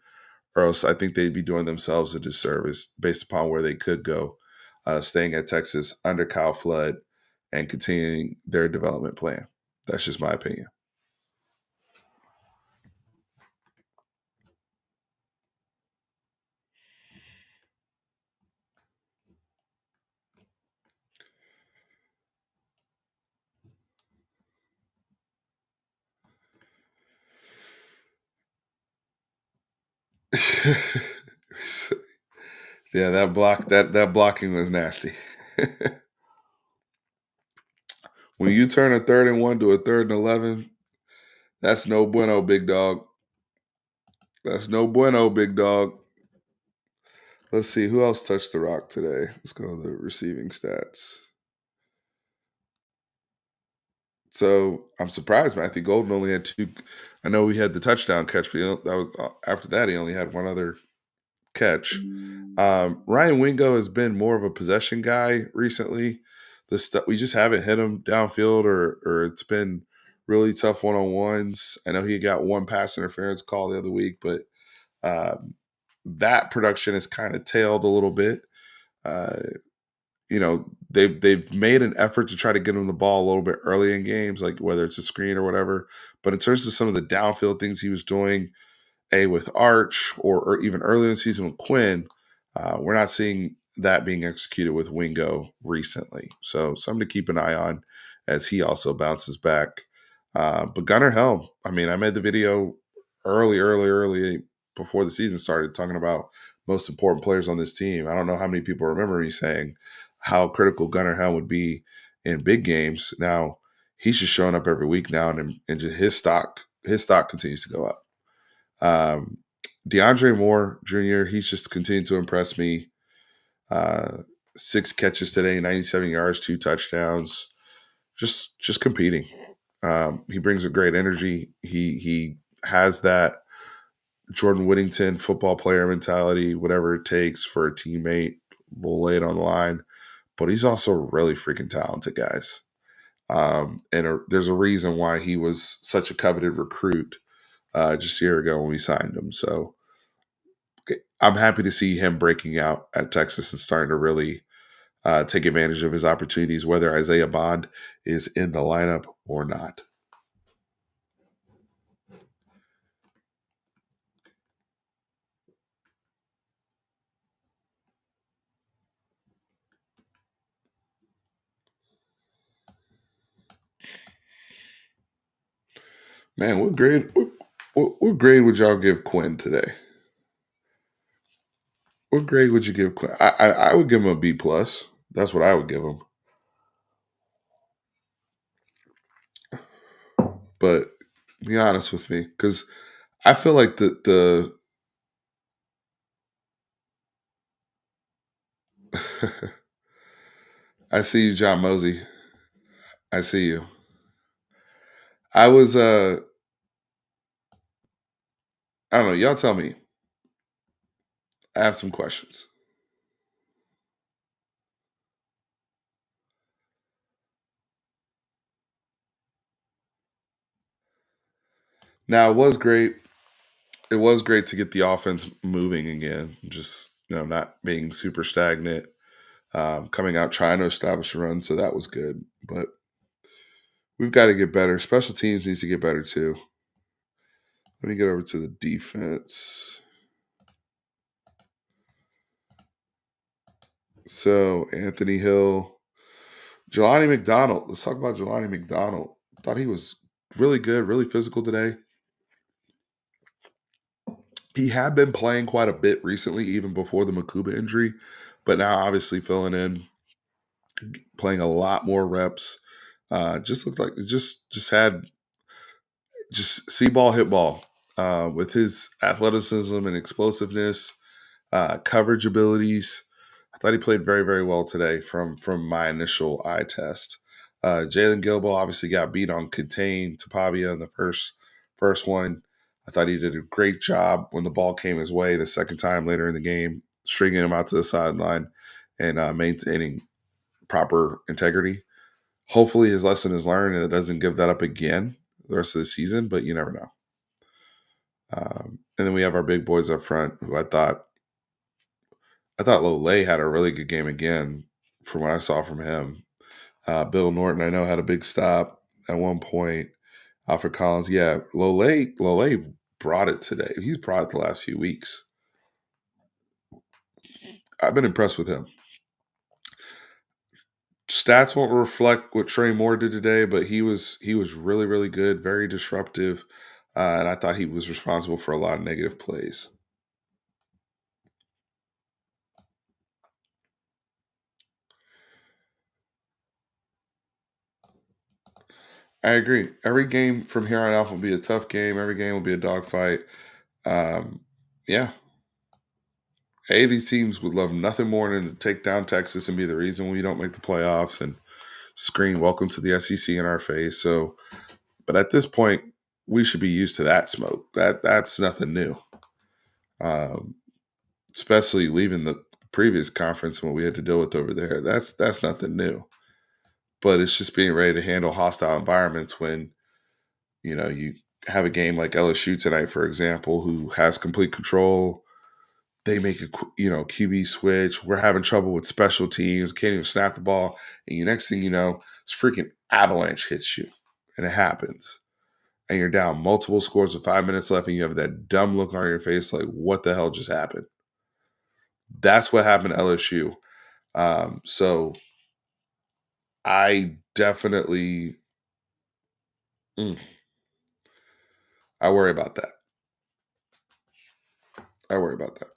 or else I think they'd be doing themselves a disservice based upon where they could go, staying at Texas under Kyle Flood and continuing their development plan. That's just my opinion. Yeah, that blocking was nasty. When you turn a 3rd and 1 to a 3rd and 11, that's no bueno, big dog. That's no bueno, big dog. Let's see who else touched the rock today. Let's go to the receiving stats. So I'm surprised Matthew Golden only had 2. I know we had the touchdown catch, but that was after that he only had 1 other catch. Ryan Wingo has been more of a possession guy recently. The stuff, we just haven't hit him downfield, or it's been really tough one-on-ones. I know he got 1 pass interference call the other week, but that production has kind of tailed a little bit. Uh, they've made an effort to try to get him the ball a little bit early in games, like whether it's a screen or whatever. But in terms of some of the downfield things he was doing, with Arch, or even earlier in the season with Quinn, we're not seeing that being executed with Wingo recently. So something to keep an eye on as he also bounces back. But Gunnar Helm, I mean, I made the video early before the season started, talking about most important players on this team. I don't know how many people remember me saying how critical Gunnar Helm would be in big games. Now he's just showing up every week now, and just his stock continues to go up. Um, DeAndre Moore Jr., he's just continued to impress me. 6 catches today, 97 yards, 2 touchdowns. Just competing. He brings a great energy. He has that Jordan Whittington football player mentality. Whatever it takes for a teammate, we'll lay it on the line. But he's also really freaking talented, guys. There's a reason why he was such a coveted recruit just a year ago when we signed him. So I'm happy to see him breaking out at Texas and starting to really take advantage of his opportunities, whether Isaiah Bond is in the lineup or not. Man, what grade would y'all give Quinn today? What grade would you give Quinn? I would give him a B plus. That's what I would give him. But be honest with me, because I feel like I see you, John Mosey. I see you. I was I don't know. Y'all tell me. I have some questions. Now it was great. It was great to get the offense moving again. Just not being super stagnant. Coming out trying to establish a run, so that was good. But we've got to get better. Special teams needs to get better too. Let me get over to the defense. So Anthony Hill, Jelani McDonald. Let's talk about Jelani McDonald. Thought he was really good, really physical today. He had been playing quite a bit recently, even before the Makuba injury, but now obviously filling in, playing a lot more reps. Just looked like just had just see ball hit ball with his athleticism and explosiveness, coverage abilities. I thought he played very very well today from my initial eye test. Jalen Gilbo obviously got beat on contain to Pavia in the first one. I thought he did a great job when the ball came his way the second time later in the game, stringing him out to the sideline and maintaining proper integrity. Hopefully, his lesson is learned and it doesn't give that up again the rest of the season, but you never know. And then we have our big boys up front, who I thought Lole had a really good game again from what I saw from him. Bill Norton, I know, had a big stop at one point. Alfred Collins, yeah, Lole brought it today. He's brought it the last few weeks. I've been impressed with him. Stats won't reflect what Trey Moore did today, but he was really really good, very disruptive, and I thought he was responsible for a lot of negative plays. I agree. Every game from here on out will be a tough game. Every game will be a dogfight. Um, yeah. Hey, these teams would love nothing more than to take down Texas and be the reason we don't make the playoffs and scream "Welcome to the SEC" in our face. So, but at this point, we should be used to that smoke. That's nothing new. Um, Especially leaving the previous conference and what we had to deal with over there. That's nothing new. But it's just being ready to handle hostile environments when you have a game like LSU tonight, for example, who has complete control. They make a QB switch. We're having trouble with special teams. Can't even snap the ball, and you next thing you know, this freaking avalanche hits you, and it happens, and you're down multiple scores with 5 minutes left, and you have that dumb look on your face, like what the hell just happened? That's what happened to LSU. So I definitely, mm, I worry about that. I worry about that.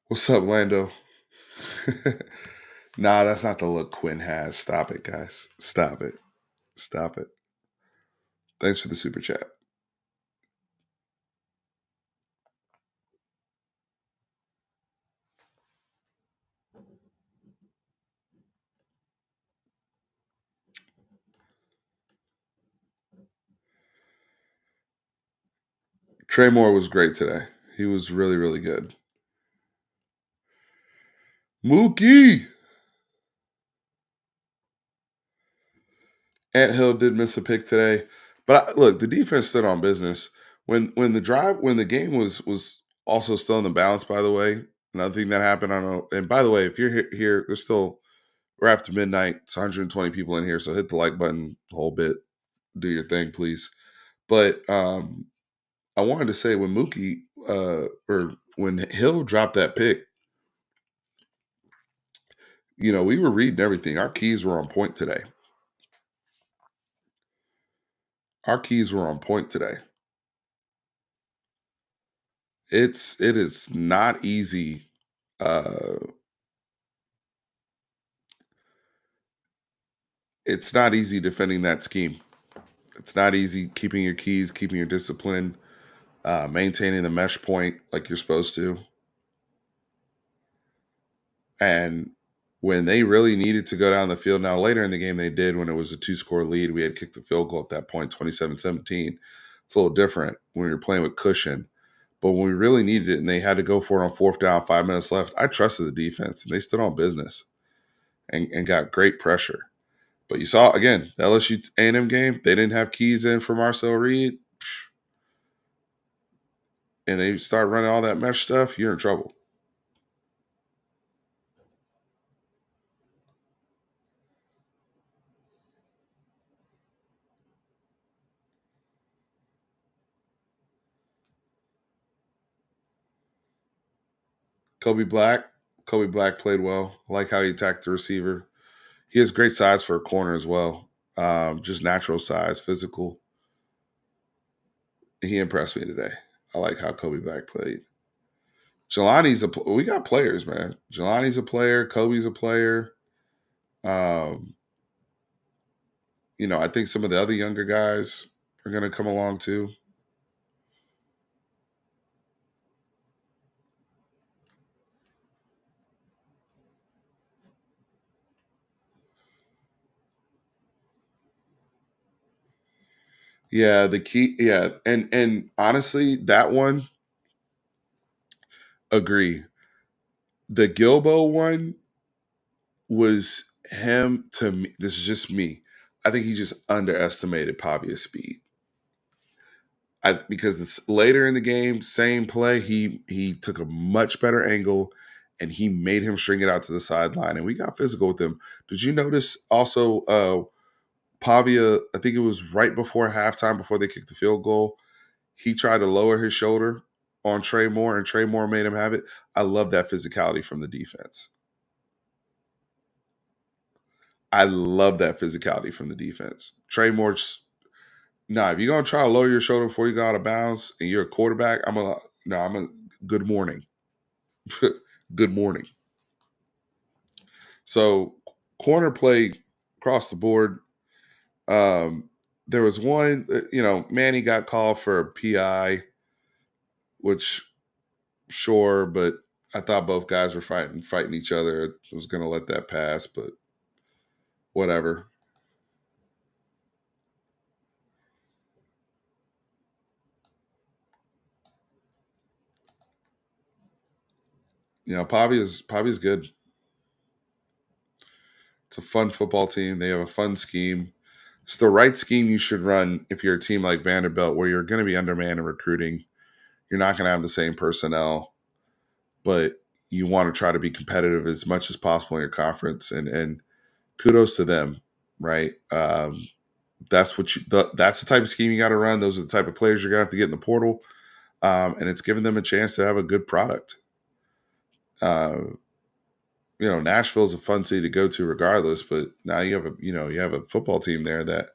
What's up, Lando? Nah, that's not the look Quinn has. Stop it, guys. Stop it. Stop it. Thanks for the super chat. Trey Moore was great today. He was really, really good. Mookie! Ant Hill did miss a pick today, but look, the defense stood on business when the game was also still in the balance. By the way, another thing that happened, I don't know. And by the way, if you're here, there's still we're after midnight. It's 120 people in here, so hit the like button a whole bit. Do your thing, please. But I wanted to say when Mookie or when Hill dropped that pick, we were reading everything. Our keys were on point today. Our keys were on point today. It is not easy. Uh, it's not easy defending that scheme. It's not easy keeping your keys, keeping your discipline, maintaining the mesh point like you're supposed to. And when they really needed to go down the field, now later in the game they did when it was a 2-score lead. We had kicked the field goal at that point, 27-17. It's a little different when you're playing with cushion. But when we really needed it and they had to go for it on 4th down, 5 minutes left, I trusted the defense and they stood on business and got great pressure. But you saw, again, the LSU A&M game, they didn't have keys in for Marcel Reed, and they start running all that mesh stuff, you're in trouble. Kobe Black played well. I like how he attacked the receiver. He has great size for a corner as well. Just natural size, physical. He impressed me today. I like how Kobe Black played. Jelani's we got players, man. Jelani's a player. Kobe's a player. Um, I think some of the other younger guys are going to come along too. Yeah, the key. Yeah, and honestly, that one, agree. The Gilbo one was him to me. This is just me. I think he just underestimated Pavia's speed. Because later in the game, same play, he took a much better angle, and he made him string it out to the sideline, and we got physical with him. Did you notice also Pavia? I think it was right before halftime, before they kicked the field goal. He tried to lower his shoulder on Trey Moore, and Trey Moore made him have it. I love that physicality from the defense. I love that physicality from the defense. Trey Moore, if you're gonna try to lower your shoulder before you go out of bounds and you're a quarterback, I'm a good morning. Good morning. So corner play across the board. There was one, Manny got called for a PI, which sure, but I thought both guys were fighting each other. I was going to let that pass, but whatever. Pavia's good. It's a fun football team. They have a fun scheme. It's the right scheme you should run if you're a team like Vanderbilt, where you're going to be undermanned in recruiting. You're not going to have the same personnel, but you want to try to be competitive as much as possible in your conference. And kudos to them, right? That's that's the type of scheme you got to run. Those are the type of players you're going to have to get in the portal, and it's giving them a chance to have a good product. Nashville's a fun city to go to regardless, but now you have a football team there that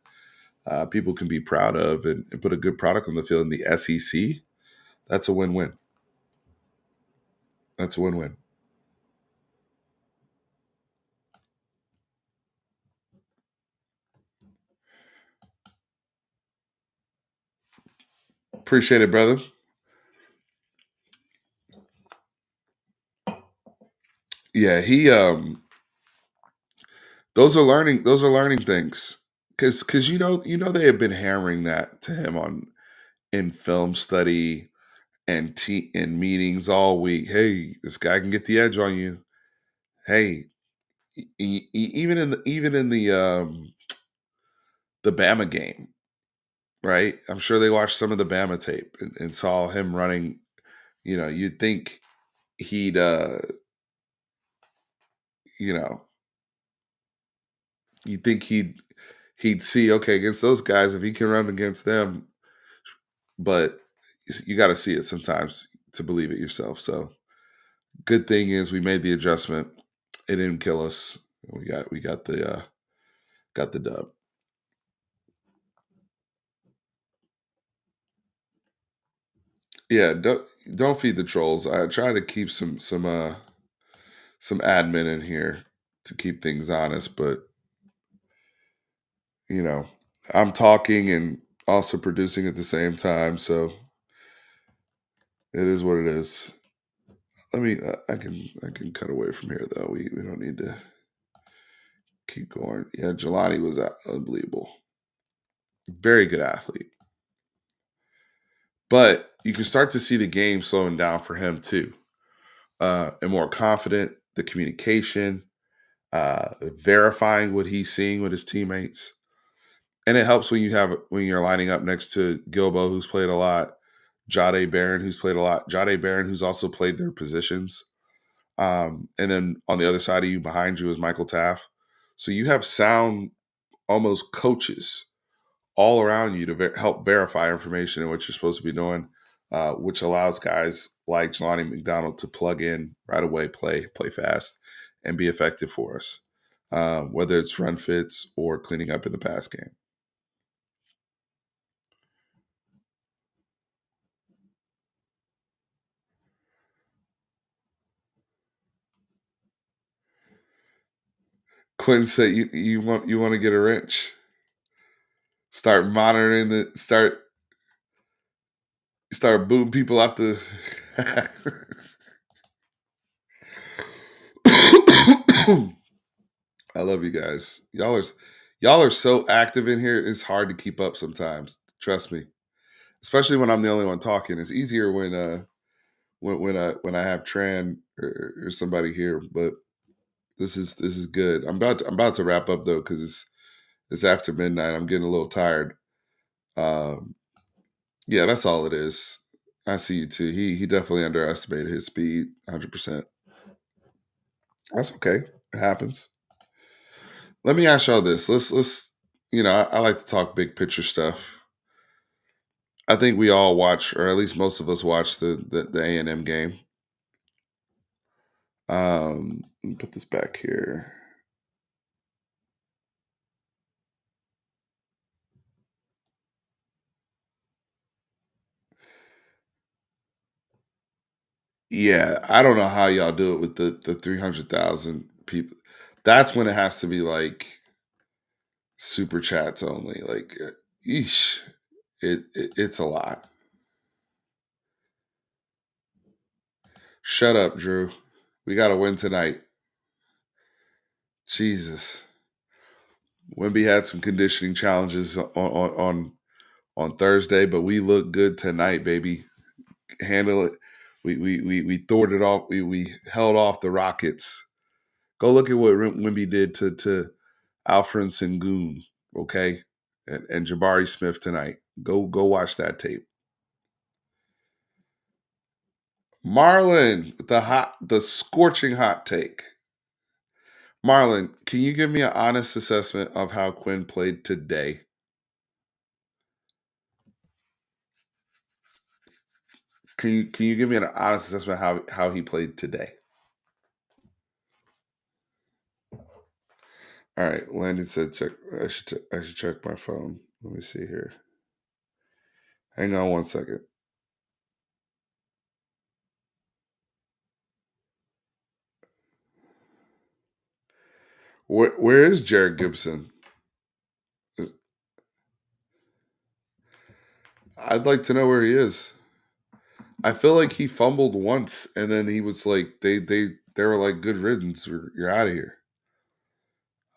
people can be proud of and put a good product on the field in the SEC. That's a win-win. That's a win-win. Appreciate it, brother. Yeah, he those are learning things. Cause they have been hammering that to him in film study and in meetings all week. Hey, this guy can get the edge on you. Hey, even in the Bama game, right? I'm sure they watched some of the Bama tape and saw him running. You'd think he'd you know you think he'd see, okay, against those guys, if he can run against them. But you got to see it sometimes to believe it yourself. So good thing is we made the adjustment. It didn't kill us. We got the dub. Yeah, don't feed the trolls. I try to keep some admin in here to keep things honest, but you know, I'm talking and also producing at the same time, so it is what it is. Let me. I can cut away from here though. We don't need to keep going. Yeah, Jelani was unbelievable. Very good athlete, but you can start to see the game slowing down for him too. And more confident. The communication, verifying what he's seeing with his teammates, and it helps when you're lining up next to Gilbo, who's played a lot, Jade Barron, who's played a lot, Jade Barron, who's also played their positions. And then on the other side of you, behind you, is Michael Taff. So you have sound, almost coaches all around you to help verify information and what you're supposed to be doing, which allows guys like Jelani McDonald to plug in right away, play fast, and be effective for us, whether it's run fits or cleaning up in the pass game. Quinn said, "You want to get a wrench? Start monitoring start booting people out the." I love you guys. Y'all are so active in here. It's hard to keep up sometimes. Trust me, especially when I'm the only one talking. It's easier when I have Tran or somebody here. But this is good. I'm about to wrap up though because it's after midnight. I'm getting a little tired. Um, yeah, that's all it is. I see you too. He definitely underestimated his speed, 100%. That's okay. It happens. Let me ask y'all this. Let's I like to talk big picture stuff. I think we all watch, or at least most of us watch the A&M game. Let me put this back here. Yeah, I don't know how y'all do it with the 300,000 people. That's when it has to be like super chats only. Like, eesh, it's a lot. Shut up, Drew. We got to win tonight. Jesus. Wimby had some conditioning challenges on Thursday, but we look good tonight, baby. Handle it. We thwarted off. We held off the Rockets. Go look at what Wimby did to Alfred Sengun, okay, and Jabari Smith tonight. Go watch that tape. Marlon, the scorching hot take. Marlon, can you give me an honest assessment of how Quinn played today? Can you give me an honest assessment how he played today? All right, Landon said check. I should check my phone. Let me see here. Hang on one second. Where is Jerrick Gibson? Is- I'd like to know where he is. I feel like he fumbled once, and then he was like, they were like, good riddance. You're out of here.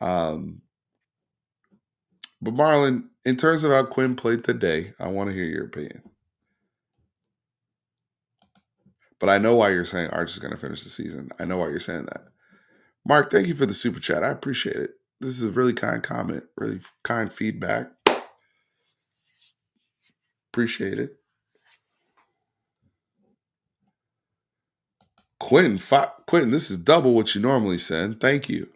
Um, but Marlon, in terms of how Quinn played today, I want to hear your opinion. But I know why you're saying Arch is going to finish the season. I know why you're saying that. Mark, thank you for the super chat. I appreciate it. This is a really kind comment, really kind feedback. Appreciate it. Quentin, this is double what you normally send. Thank you.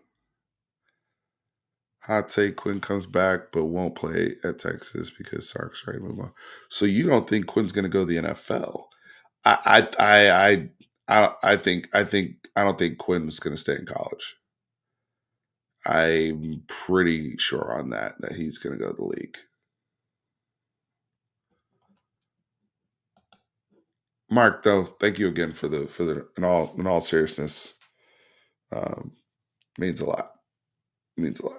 Hot take: Quinn comes back but won't play at Texas because Sark's right. Move on. So you don't think Quinn's going to go to the NFL? I don't think Quinn's going to stay in college. I'm pretty sure on that he's going to go to the league. Mark, though, thank you again for the in all seriousness, means a lot. Means a lot.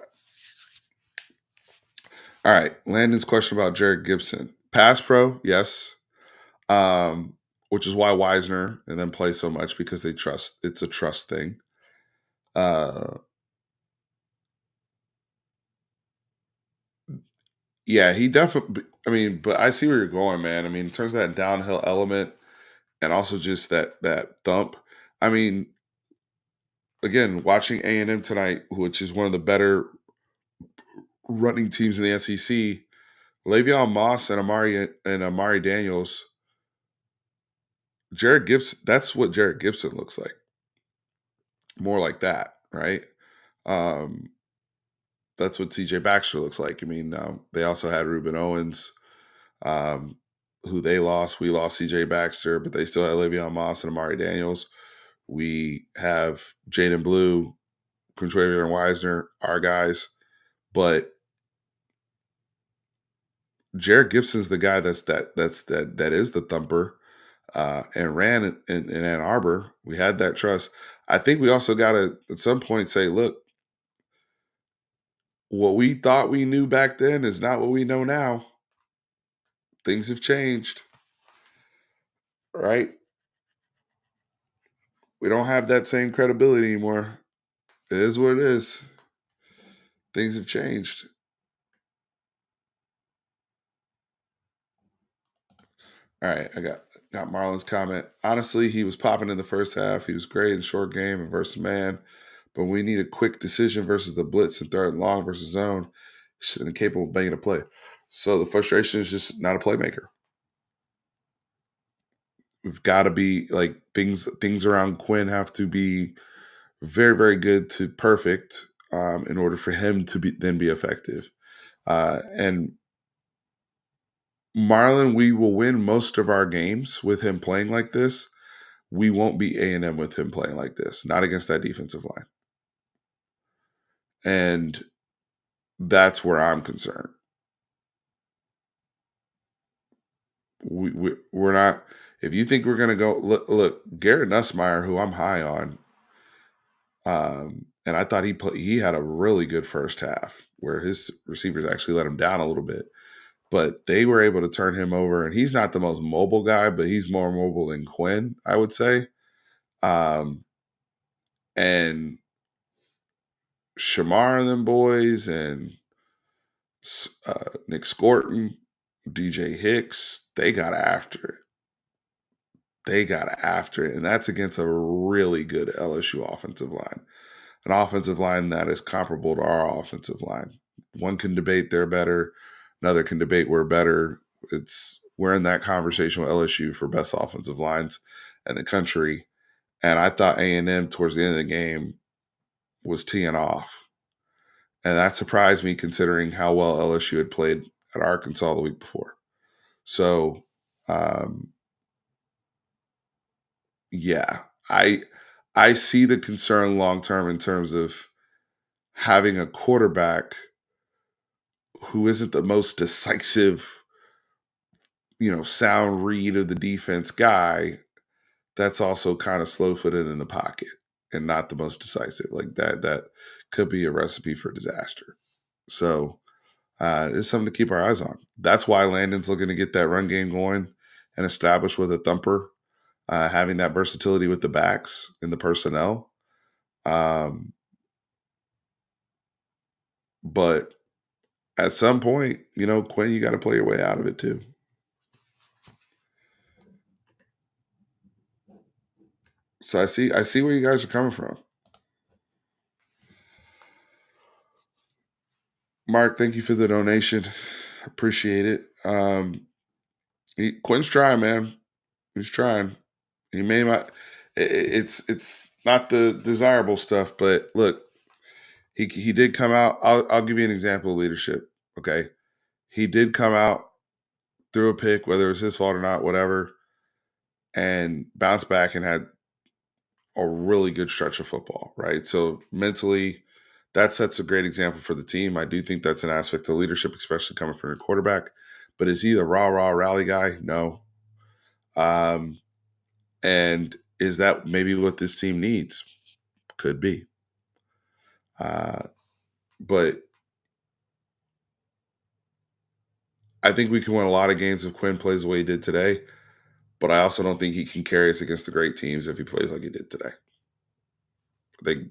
All right, Landon's question about Jerrick Gibson, pass pro, yes, which is why Wisner and them play so much because they trust. It's a trust thing. Yeah, he definitely. I mean, but I see where you're going, man. I mean, in terms of that downhill element and also just that thump. I mean, again, watching A&M tonight, which is one of the better running teams in the SEC, Le'Veon Moss and Amari Daniels, Jerrick Gibson. That's what Jerrick Gibson looks like. More like that, right? Um, that's what CJ Baxter looks like. I mean, they also had Reuben Owens, um, who they lost. We lost CJ Baxter, but they still had Le'Veon Moss and Amari Daniels. We have Jaden Blue, Quintravier and Wisner, our guys. But Jerrick Gibson's the guy that is the thumper, and ran in Ann Arbor. We had that trust. I think we also got to at some point say, look, what we thought we knew back then is not what we know now. Things have changed, right? We don't have that same credibility anymore. It is what it is. Things have changed. All right, I got Marlon's comment. Honestly, he was popping in the first half. He was great in short game and versus man, but we need a quick decision versus the blitz and third and long versus zone. He's incapable of making a play. So the frustration is just not a playmaker. We've got to be like things around Quinn have to be very, very good to perfect in order for him to be effective. And Marlon, we will win most of our games with him playing like this. We won't beat A&M with him playing like this, not against that defensive line. And that's where I'm concerned. We're not. If you think we're going to go look, Garrett Nussmeier, who I'm high on, and I thought he had a really good first half where his receivers actually let him down a little bit, but they were able to turn him over. And he's not the most mobile guy, but he's more mobile than Quinn, I would say. And Shamar and them boys and Nick Scorton, DJ Hicks, they got after it. And that's against a really good LSU offensive line, an offensive line that is comparable to our offensive line. One can debate they're better, another can debate we're better. We're in that conversation with LSU for best offensive lines in the country, and I thought A&M towards the end of the game was teeing off, and that surprised me considering how well LSU had played at Arkansas the week before. So, yeah, I see the concern long term in terms of having a quarterback who isn't the most decisive, sound read of the defense guy. That's also kind of slow footed in the pocket and not the most decisive. Like that could be a recipe for disaster. So it's something to keep our eyes on. That's why Landon's looking to get that run game going and establish with a thumper, having that versatility with the backs and the personnel. But at some point, Quinn, you got to play your way out of it too. So I see where you guys are coming from. Mark, thank you for the donation. Appreciate it. Quinn's trying, man. He's trying. He may not. It's not the desirable stuff, but look, he did come out. I'll give you an example of leadership. Okay, he did come out, threw a pick, whether it was his fault or not, whatever, and bounced back and had a really good stretch of football. Right. So mentally, that sets a great example for the team. I do think that's an aspect of leadership, especially coming from your quarterback. But is he the rah rah rally guy? No. Um, and is that maybe what this team needs? Could be. But I think we can win a lot of games if Quinn plays the way he did today. But I also don't think he can carry us against the great teams if he plays like he did today. I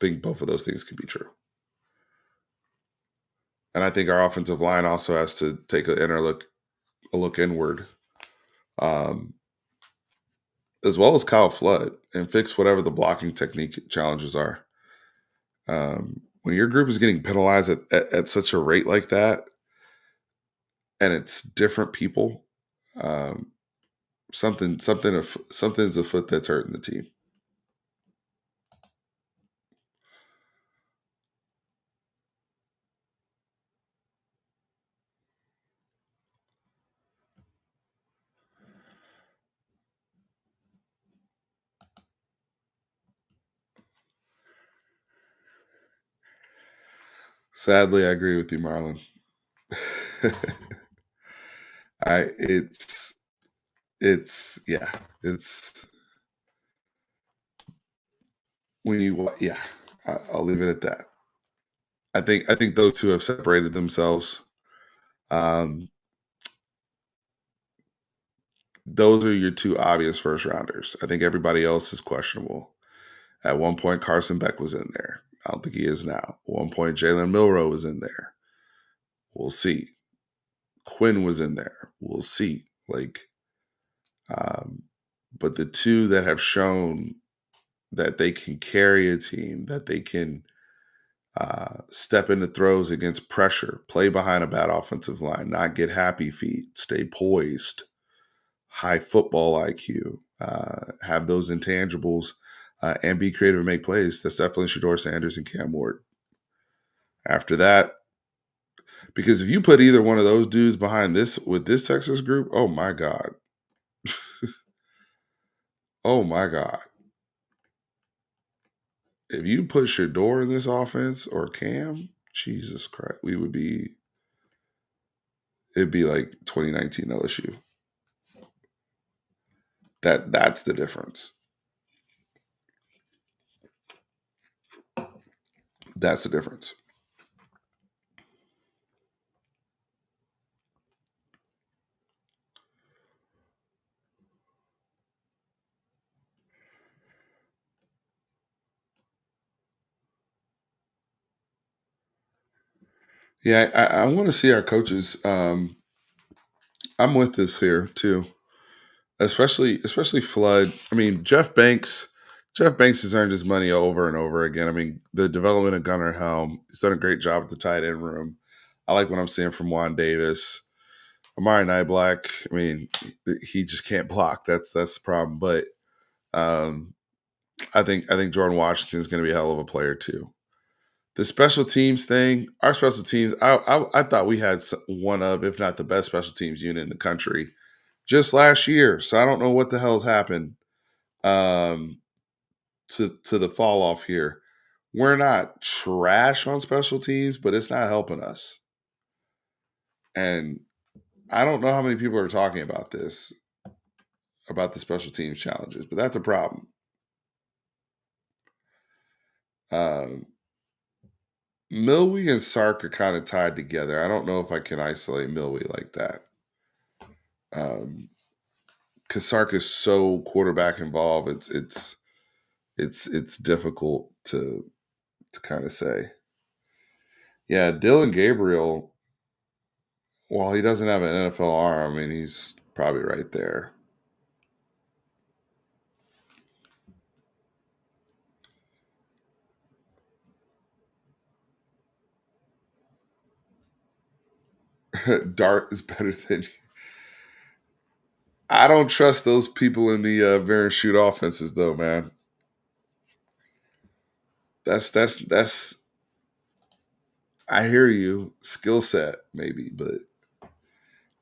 think both of those things could be true. And I think our offensive line also has to take a look inward, um, as well as Kyle Flood, and fix whatever the blocking technique challenges are. When your group is getting penalized at such a rate like that, and it's different people, um, something's afoot that's hurting the team. Sadly, I agree with you, Marlon. I it's yeah, it's when you yeah, I'll leave it at that. I think those two have separated themselves. Um, those are your two obvious first rounders. I think everybody else is questionable. At one point, Carson Beck was in there. I don't think he is now. At one point, Jalen Milroe was in there. We'll see. Quinn was in there. We'll see. Um, but the two that have shown that they can carry a team, that they can step into throws against pressure, play behind a bad offensive line, not get happy feet, stay poised, high football IQ, have those intangibles, and be creative and make plays. That's definitely Shador Sanders and Cam Ward. After that, because if you put either one of those dudes behind this with this Texas group, oh my God. Oh my God. If you put Shador in this offense or Cam, Jesus Christ, it'd be like 2019 LSU. That's the difference. That's the difference. Yeah, I want to see our coaches. I'm with this here too, especially Flood. I mean, Jeff Banks. Jeff Banks has earned his money over and over again. I mean, the development of Gunnar Helm. He's done a great job at the tight end room. I like what I'm seeing from Juan Davis. Amari Niblack. I mean, he just can't block. That's the problem. But um, I think Jordan Washington is going to be a hell of a player too. The special teams thing, our special teams, I thought we had one of, if not the best special teams unit in the country just last year. So I don't know what the hell's happened um, to the fall off here. We're not trash on special teams, but it's not helping us. And I don't know how many people are talking about this, about the special teams challenges, but that's a problem. Um, Milwee and Sark are kind of tied together. I don't know if I can isolate Milwee like that. Because Sark is so quarterback involved, it's difficult to kind of say. Yeah, Dylan Gabriel, while he doesn't have an NFL arm, I mean he's probably right there. Dart is better than you. I don't trust those people in the Baron shoot offenses, though, man. That's. I hear you, skill set maybe, but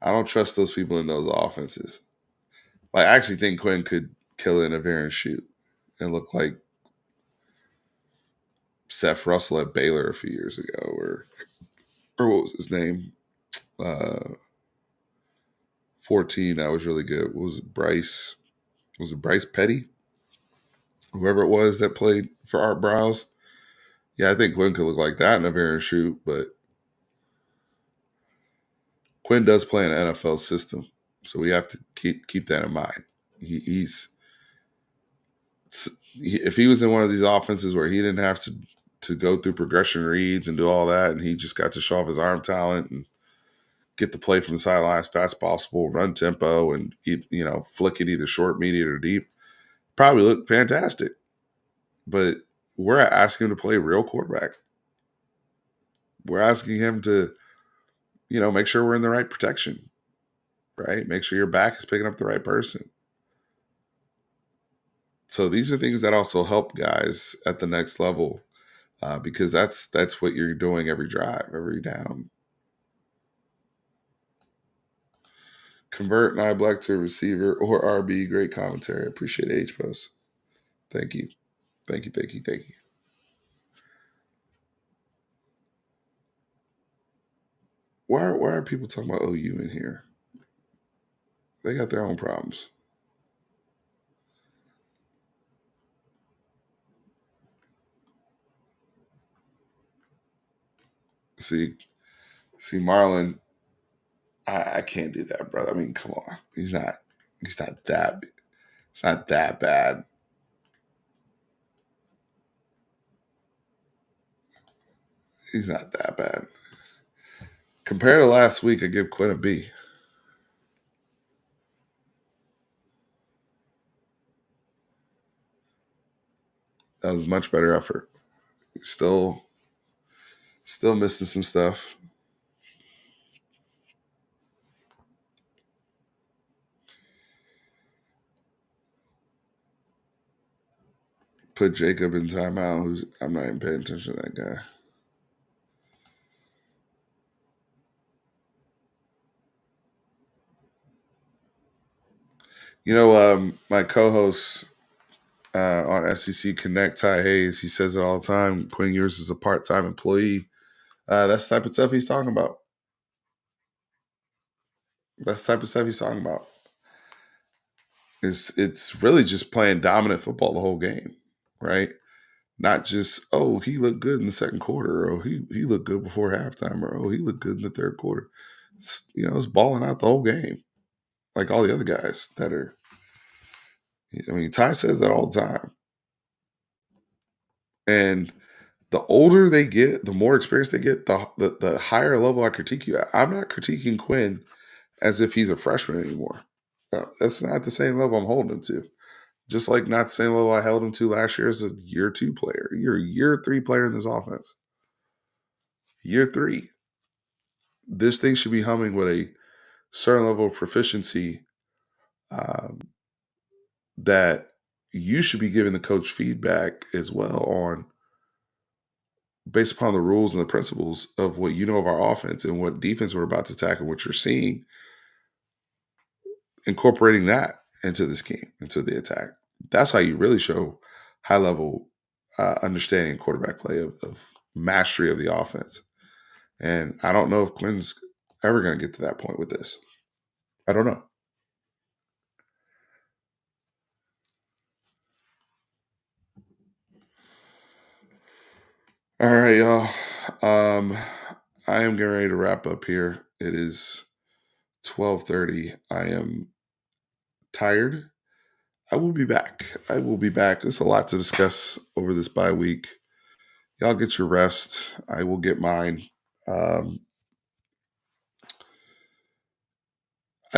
I don't trust those people in those offenses. Like, I actually think Quinn could kill in a Baron shoot and look like Seth Russell at Baylor a few years ago, or what was his name? 14. That was really good. What was it? Bryce? Was it Bryce Petty? Whoever it was that played for Art Browse. Yeah, I think Quinn could look like that in a Baron shoot, but Quinn does play in an NFL system, so we have to keep that in mind. If he was in one of these offenses where he didn't have to go through progression reads and do all that, and he just got to show off his arm talent and get the play from the sideline as fast as possible, run tempo, and flick it either short, medium, or deep, probably look fantastic. But we're asking him to play real quarterback. We're asking him to, make sure we're in the right protection, right? Make sure your back is picking up the right person. So these are things that also help guys at the next level because that's what you're doing every drive, every down. Convert Nye Black to a receiver or RB. Great commentary. I appreciate H post. Thank you. Thank you. Thank you. Thank you. Why are people talking about OU in here? They got their own problems. See, Marlon, I can't do that, brother. I mean, come on. He's not that. It's not that bad. He's not that bad. Compared to last week, I give Quinn a B. That was a much better effort. Still missing some stuff. Put Jacob in timeout. I'm not even paying attention to that guy. My co-host on SEC Connect, Ty Hayes, he says it all the time. Quinn Ewers is a part-time employee. That's the type of stuff he's talking about. That's the type of stuff he's talking about. It's really just playing dominant football the whole game, right? Not just, oh, he looked good in the second quarter, or he looked good before halftime, or oh, he looked good in the third quarter. It's balling out the whole game, like all the other guys that are. I mean, Ty says that all the time. And the older they get, the more experience they get, the higher level I critique you at. I'm not critiquing Quinn as if he's a freshman anymore. No, that's not the same level I'm holding him to. Just like not the same level I held him to last year as a year 2 player. You're a year 3 player in this offense. Year 3. This thing should be humming with a certain level of proficiency that you should be giving the coach feedback as well on, based upon the rules and the principles of what you know of our offense and what defense we're about to attack and what you're seeing, incorporating that into the scheme, into the attack. That's how you really show high level understanding quarterback play of mastery of the offense. And I don't know if Quinn's ever going to get to that point with this. I don't know. All right, y'all. I am getting ready to wrap up here. It is 12:30. I am tired. I will be back. There's a lot to discuss over this bye week. Y'all get your rest. I will get mine. I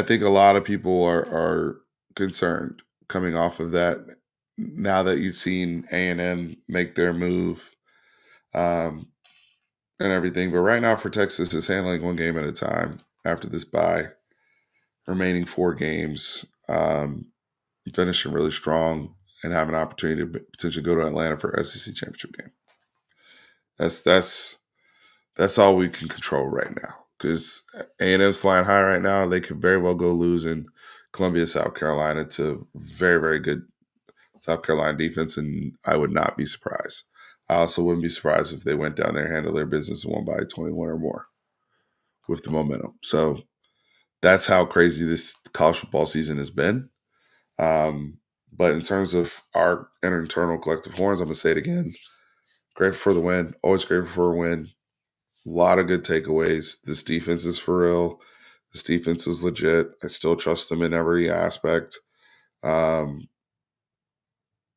think a lot of people are concerned coming off of that. Now that you've seen A&M make their move and everything, but right now for Texas, it's handling one game at a time. after this bye. Remaining 4 games, finishing really strong, and have an opportunity to potentially go to Atlanta for SEC championship game. That's all we can control right now, because A&M's flying high right now. They could very well go lose in Columbia, South Carolina, to very, very good South Carolina defense, and I would not be surprised. I also wouldn't be surprised if they went down there, handled their business, and won by 21 or more with the momentum. So that's how crazy this college football season has been. But in terms of our internal collective horns, I'm going to say it again. Grateful for the win. Always grateful for a win. A lot of good takeaways. This defense is for real. This defense is legit. I still trust them in every aspect. But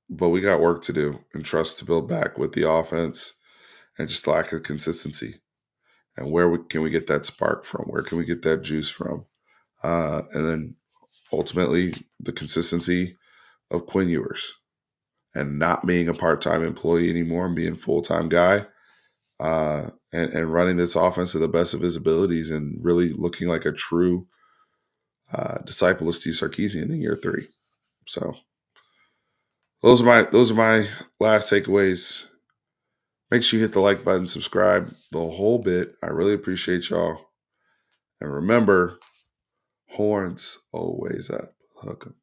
we got work to do and trust to build back with the offense and just lack of consistency. And where can we get that spark from? Where can we get that juice from? And then ultimately the consistency of Quinn Ewers and not being a part-time employee anymore and being a full-time guy, and running this offense to the best of his abilities and really looking like a true disciple of Steve Sarkisian in year 3. So those are my last takeaways. Make sure you hit the like button, subscribe, the whole bit. I really appreciate y'all. And remember, horns always up. Hook 'em.